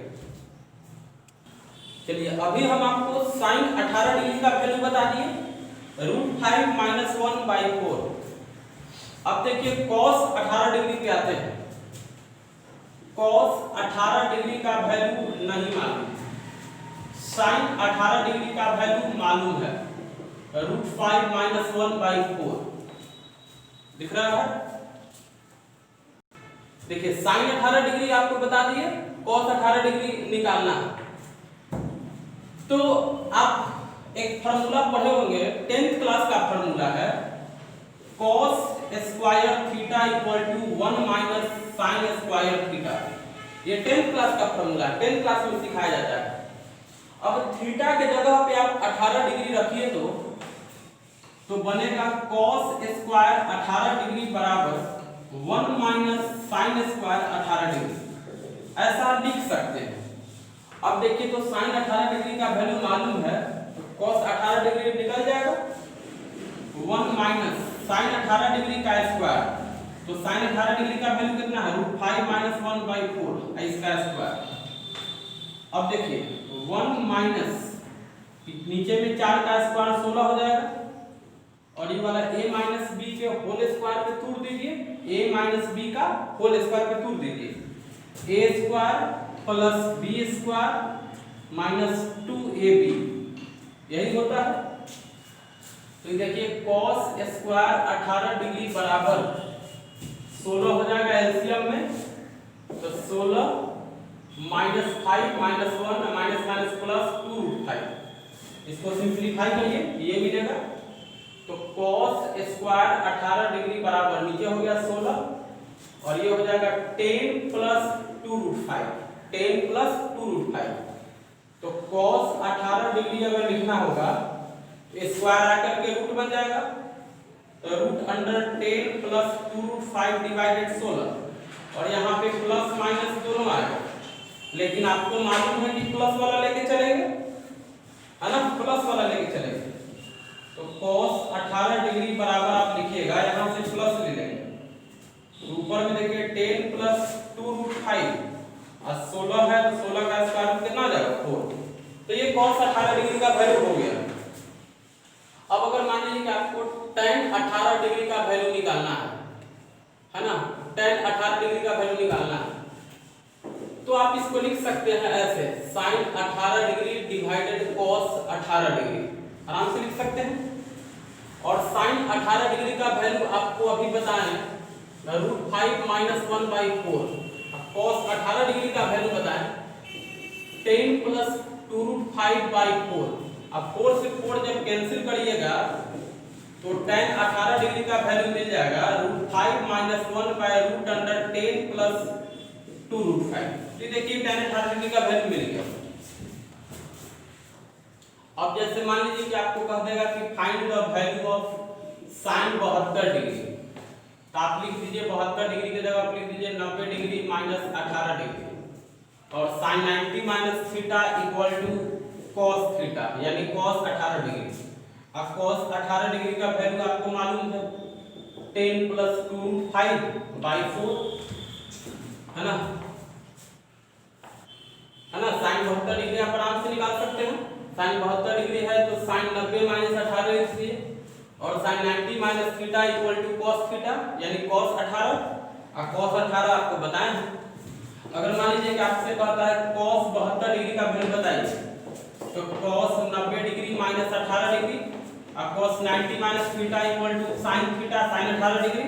चलिए, अभी हम आपको साइन 18 डिग्री का वैल्यू बता दिए, √5 - 1/4। अब देखिए cos 18 डिग्री पे आते हैं। cos 18 डिग्री का वैल्यू नहीं मालूम, साइन 18 डिग्री का वैल्यू मालूम है, √5 - 1/4 दिख रहा है। देखिए साइन 18 डिग्री आपको बता दिए, cos 18 डिग्री निकालना है। तो आप एक फार्मूला पढ़े होंगे, 10th क्लास का फार्मूला है, cos square theta equal to 1 minus sine square theta. ये 10th क्लास का फार्मूला है, 10th क्लास में सिखाया जाता है। अब थीटा के जगह पे आप 18 डिग्री रखिए तो बनेगा cos स्क्वायर 18 डिग्री बराबर 1 माइनस साइन स्क्वायर 18 डिग्री, ऐसा लिख सकते हैं। अब देखिए, तो साइन 18 डिग्री का वैल्यू मालूम है, तो cos 18 डिग्री निकल जाएगा, 1 माइनस साइन 18 डिग्री का स्क्वायर, तो साइन 18 डिग्री का वैल्यू कितना है? √5 - 1/4 इसका स्क्वायर। अब देखिए 1 माइनस नीचे में 4 का स्क्वायर 16 हो जाएगा, और ये वाला a माइनस बी के होल स्क्वायर पे तोड़ दीजिए, a माइनस बी का होल स्क्वायर पे तोड़ दीजिए, a square plus B square minus 2ab, यही होता है। तो देखिए cos स्क्वायर 18 डिग्री बराबर 16 हो जाएगा एलसीएम में, तो 16 -5 -1 माइनस प्लस 2√5, इसको सिंप्लीफाई करिए, ये मिलेगा। तो cos स्क्वायर 18 डिग्री बराबर नीचे हो गया 16, और ये हो जाएगा 10 प्लस 2√5, 10 प्लस 2√5। तो cos 18 डिग्री अगर लिखना होगा तो स्क्वायर आकर के रूट बन जाएगा, तो √10 प्लस 2√5 डिवाइडेड 16, और यहाँ पे प्लस माइनस दोनों आएगा। लेकिन आपको मालूम है कि प्लस वाला लेके चलेंगे, है ना, प्लस वाला लेके चलेंगे। तो cos 18 डिग्री बराबर आप लिखिएगा, यहाँ से प्लस ले लेंगे, ऊपर में देखिए 10 प्लस 2√5 और 16 है, तो 16 का स्क्वायर रूट कितना आ जाएगा? 4। तो ये cos 18 डिग्री का वैल्यू हो गया। अब अगर मान लीजिए कि आपको tan 18 डिग्री का वैल्यू निकालना है ना, tan 18 डिग्री का वैल्यू निकालना है, तो आप इसको लिख सकते हैं ऐसे, sin 18 degree divided cos 18 degree, आराम से लिख सकते हैं। और sin 18 डिग्री का वैल्यू आपको अभी बताएं √5 - 1/4। अब cos 18 डिग्री का वैल्यू बताएं 10 + 2√5/4। अब 4 से 4 जब कैंसिल करिएगा तो tan 18 डिग्री का वैल्यू मिल जाएगा √5 - 1/√10 + 2√5। तो देखिए tan 18 डिग्री का वैल्यू मिल गया। अब जैसे मान लीजिए कि आपको कह देगा कि find the value of sin 72 degree, तो आप लिख दीजिए 72 डिग्री की जगह आप लिख दीजिए 90 डिग्री - 18 डिग्री, और sin 90 - θ = cos θ, यानी cos 18 डिग्री। अब cos 18 डिग्री का वैल्यू आपको मालूम है 10 + 2√5/4 है ना, sin 72 डिग्री आप आराम से निकाल सकते हैं। sin 72 डिग्री है तो sin 90 - 18 लिख दीजिए, और sin 90 - θ = cos θ, यानी cos 18। और cos 18 आपको बताएं हैं। अगर मान लीजिए कि आपसे कहता है cos 72 डिग्री का वैल्यू बताइए, तो cos 90 डिग्री - 18 डिग्री, और cos 90 - θ = sin θ sin 18 डिग्री,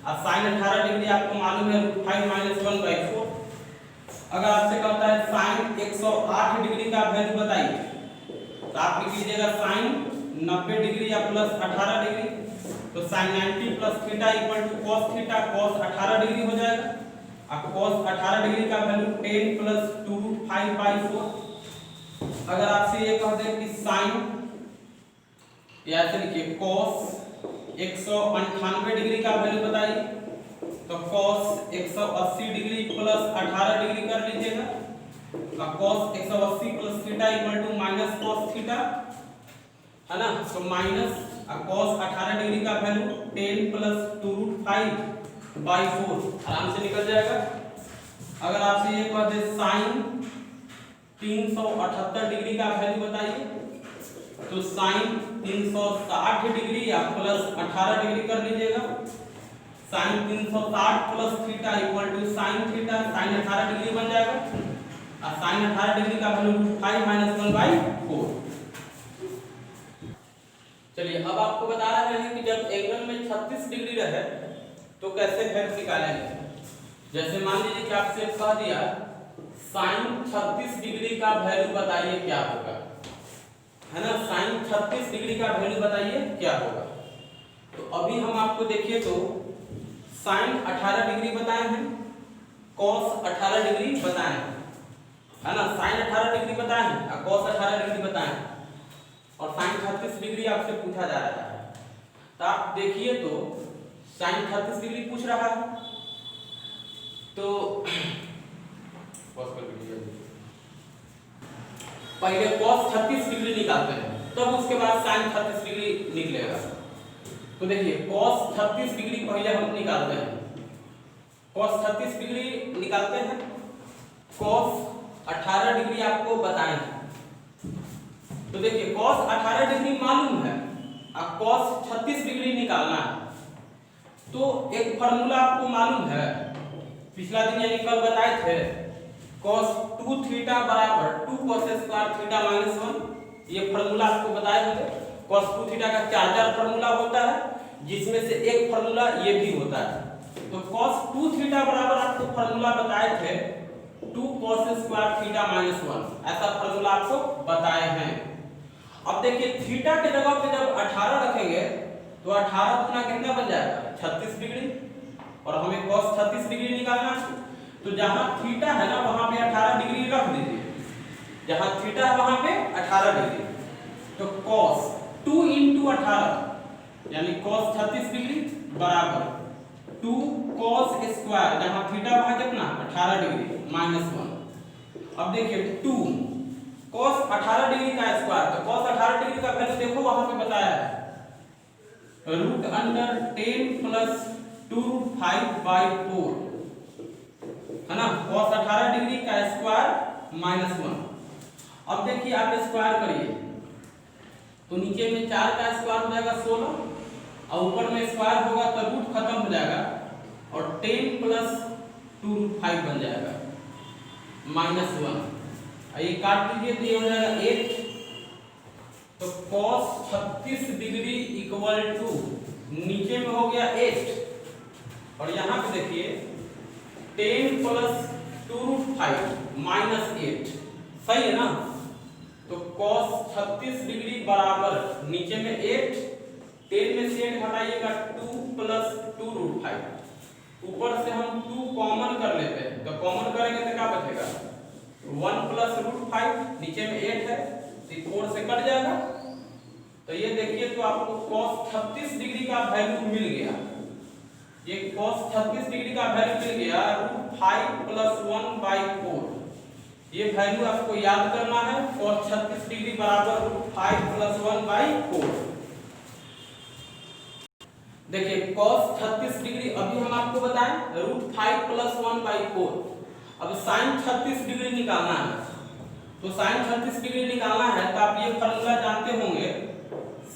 और sin 18 डिग्री आपको मालूम है √5 - 1/4। अगर आपसे कहता है sin 108 डिग्री का वैल्यू बताइए, तो आप लिख लीजिएगा sin 90 डिग्री या प्लस 18 डिग्री, तो sin 90 + θ = cos θ, cos 18 डिग्री हो जाएगा। अब cos 18 डिग्री का वैल्यू 10 + 2√5/4। अगर आपसे ये कह दे कि sin, या ऐसे लिखिए cos 198 डिग्री का वैल्यू बताइए, तो cos 180 डिग्री प्लस 18 डिग्री कर लीजिएगा। अब cos 180 + θ = -cos θ है ना, तो माइनस। अब cos 18 डिग्री का वैल्यू 10 + 2√5/4 आराम से निकल जाएगा। अगर आपसे ये कह दे sin 378 डिग्री का वैल्यू बताइए, तो sin 360 डिग्री या प्लस 18 डिग्री कर लीजिएगा। sin 360 + θ = sin θ, sin 18 डिग्री बन जाएगा, और sin 18 डिग्री का वैल्यू √5 - 1/4। चलिए अब आपको बता रहे हैं कि जब एंगल में 36 डिग्री रहे तो कैसे वैल्यू निकालेंगे। जैसे मान लीजिए कि आपसे कह दिया sin 36 डिग्री का वैल्यू बताइए क्या होगा, है ना, sin 36 डिग्री का वैल्यू बताइए क्या होगा। तो अभी हम आपको देखिए तो sin 18 डिग्री बताए हैं, cos 18 डिग्री बताए हैं, है ना, sin 18 डिग्री बताए हैं और cos 18 डिग्री बताए हैं, और sin 36 डिग्री आपसे पूछा जा रहा है। तो आप देखिए तो sin 36 डिग्री पूछ रहा है, तो पहले cos 36 डिग्री निकालते हैं, तब उसके बाद sin 36 डिग्री निकलेगा। तो देखिए cos 36 डिग्री पहले हम निकालते हैं, cos 36 डिग्री निकालते हैं, cos 18 डिग्री आपको बताए हैं। तो देखिए cos 18 डिग्री मालूम है, अब cos 36 डिग्री निकालना है, तो एक फार्मूला आपको मालूम है, पिछला दिन यानी कल बताए थे, cos 2θ = 2 cos² θ - 1। ये फार्मूला आपको बताए थे। cos 2θ का 4 फार्मूला होता है, जिसमें से एक फार्मूला ये भी होता है। तो cos 2θ बराबर आपको फार्मूला बताए थे 2 cos² θ - 1, ऐसा फार्मूला आपको बताए हैं। अब देखिए थीटा के जगह पे जब 18 रखेंगे तो 18 गुना कितना बन जाएगा 36 डिग्री, और हमें cos 36 डिग्री निकालना है। तो जहां थीटा है ना वहां पे 18 डिग्री रख दीजिए, जहां थीटा है वहां पे 18 डिग्री, तो cos 2 × 18 यानी cos 36 डिग्री बराबर 2 cos², जहां थीटा वहां कितना 18 डिग्री -1। अब देखिए 2 cos 18 डिग्री का स्क्वायर, तो cos 18 डिग्री का वैल्यू देखो वहां पे बताया है √10 + 2√5/4, है ना, cos 18 डिग्री का स्क्वायर -1। अब देखिए आप स्क्वायर करिए तो नीचे में 4 का स्क्वायर हो जाएगा 16, और ऊपर में स्क्वायर होगा तो रूट खत्म हो जाएगा, और 10 + 2√5 बन जाएगा -1। ये काट लीजिए तो ये हो जाएगा 8। तो cos 36 डिग्री = नीचे में हो गया 8, और यहाँ पे देखिए 10 प्लस 2√5 माइनस 8, सही है ना। तो cos 36 डिग्री बराबर नीचे में 8, 10 में से 8 हटाइएगा 2 प्लस 2√5, ऊपर से हम 2 कॉमन कर लेते हैं, तो कॉमन करेंगे तो क्या बचेगा 1 प्लस √5, नीचे में 8 है तो 4 से कट जाएगा। तो ये देखिए तो आपको cos 36 डिग्री का वैल्यू मिल गया, ये cos 36 डिग्री का वैल्यू मिल गया √5 प्लस 1/4। ये वैल्यू आपको याद करना है, cos 36 डिग्री बराबर √5 प्लस 1/4। देखिए cos 36 डिग्री अभी हम आपको बताएं √5 प्लस 1/4। अब sin 36 डिग्री निकालना है, तो sin 36 डिग्री निकालना है तो आप ये फार्मूला जानते होंगे,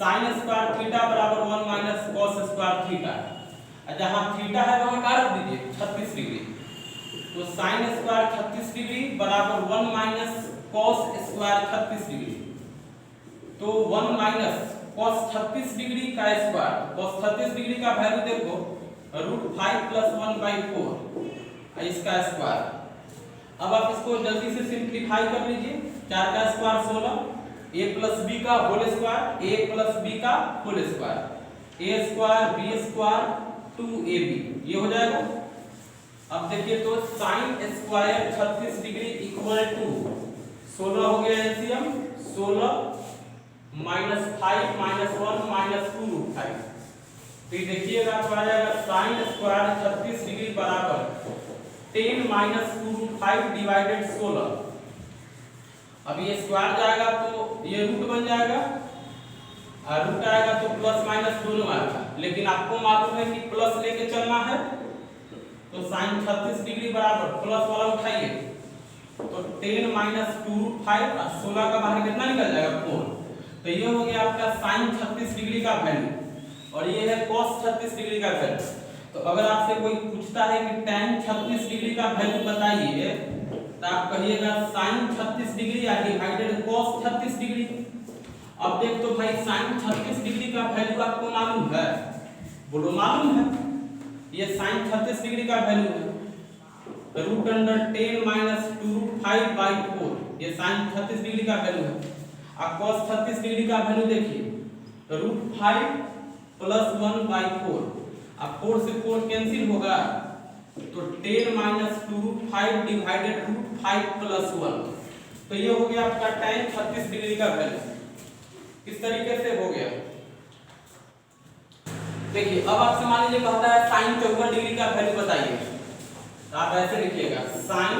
sin स्क्वायर थीटा बराबर 1 माइनस cos स्क्वायर थीटा। जहां थीटा है वहां क्या रख दीजिए 36 डिग्री, तो sin स्क्वायर 36 डिग्री बराबर 1 माइनस cos स्क्वायर 36 डिग्री। तो 1 माइनस cos 36 डिग्री का स्क्वायर, cos 36 डिग्री का वैल्यू देखो √5 प्लस 1/4 इसका स्क्वायर। अब आप इसको जल्दी से सिंपलीफाई कर लीजिए, 4 का स्क्वायर 16, a प्लस b का होल स्क्वायर, a प्लस b का whole square, a square b square 2ab, ये हो जाएगा। अब देखिए तो sin square 36 degree equal to 16 हो गया एलसीएम, 16 माइनस 5 माइनस 1 माइनस 2√5, तो ये देखिएगा तो आ जाएगा sin स्क्वायर 36 डिग्री बराबर 10 माइनस 2√5 डिवाइडेड 16। अब ये स्क्वायर जाएगा तो ये रूट बन जाएगा, और रूट आएगा तो प्लस माइनस दोनों आएगा, लेकिन आपको मालूम है कि प्लस लेके चलना है, तो sin 36 डिग्री बराबर प्लस वाला उठाइए तो 10 माइनस 2√5 और 16 का बाहर कितना निकल जाएगा 4। तो ये हो गया आपका sin 36 डिग्री का वैल्यू, और ये है cos 36 डिग्री का वैल्यू। तो अगर आपसे कोई पूछता है कि tan 36 डिग्री का वैल्यू बताइए, तो आप कहिएगा sin 36 डिग्री या डिवाइडेड cos 36 डिग्री। अब देख तो भाई sin 36 डिग्री का वैल्यू आपको मालूम है, बोलो मालूम है, ये sin 36 डिग्री का वैल्यू है √10 माइनस 2√5/4, ये sin 36 डिग्री का वैल्यू है। अब cos 36 डिग्री का वैल्यू देखिए √5 प्लस 1/4, अब 4 से 4 कैंसिल होगा तो 10 माइनस 2√5 डिवाइडेड √5 प्लस 1, तो ये हो गया आपका tan 36 डिग्री का वैल्यू। किस तरीके से हो गया देखिए। अब आपसे मान लीजिए कहता है sin 54 डिग्री का वैल्यू बताइए, तो आप ऐसे लिखिएगा sin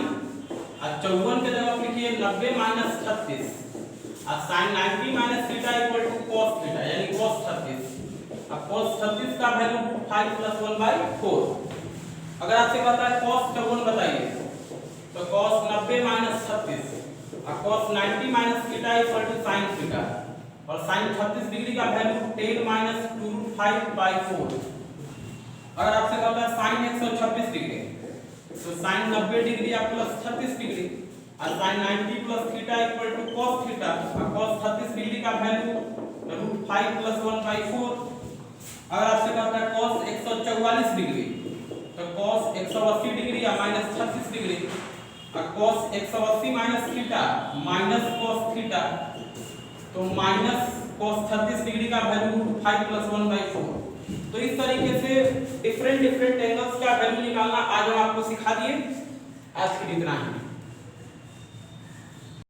54 के जगह लिखिए 90 माइनस 36 और sin 90 minus theta equal to cos theta, यानी cos 36। अब cos 36 का वैल्यू 5 प्लस 1/4। अगर आपसे कहता है cos 54 बताइए, तो cos 90 माइनस 36 और cos 90 minus theta equal to sin theta, और sin 36 डिग्री का वैल्यू 10 माइनस 2√5/4। अगर आपसे कहता है sin 126 डिग्री, तो sin 90 डिग्री या प्लस 36 डिग्री और sin 90 plus theta equal to cos theta, और cos 36 डिग्री का वैल्यू √5 प्लस 1/4। अगर आपसे कहता है cos 144 डिग्री, तो cos 180 डिग्री या माइनस 36 डिग्री, और cos 180 minus theta minus cos theta, तो माइनस cos 36 डिग्री का वैल्यू 5 प्लस 1/4। तो इस तरीके से डिफरेंट एंगल्स का वैल्यू निकालना आज हम आपको सिखा दिए। आज के लिए इतना ही।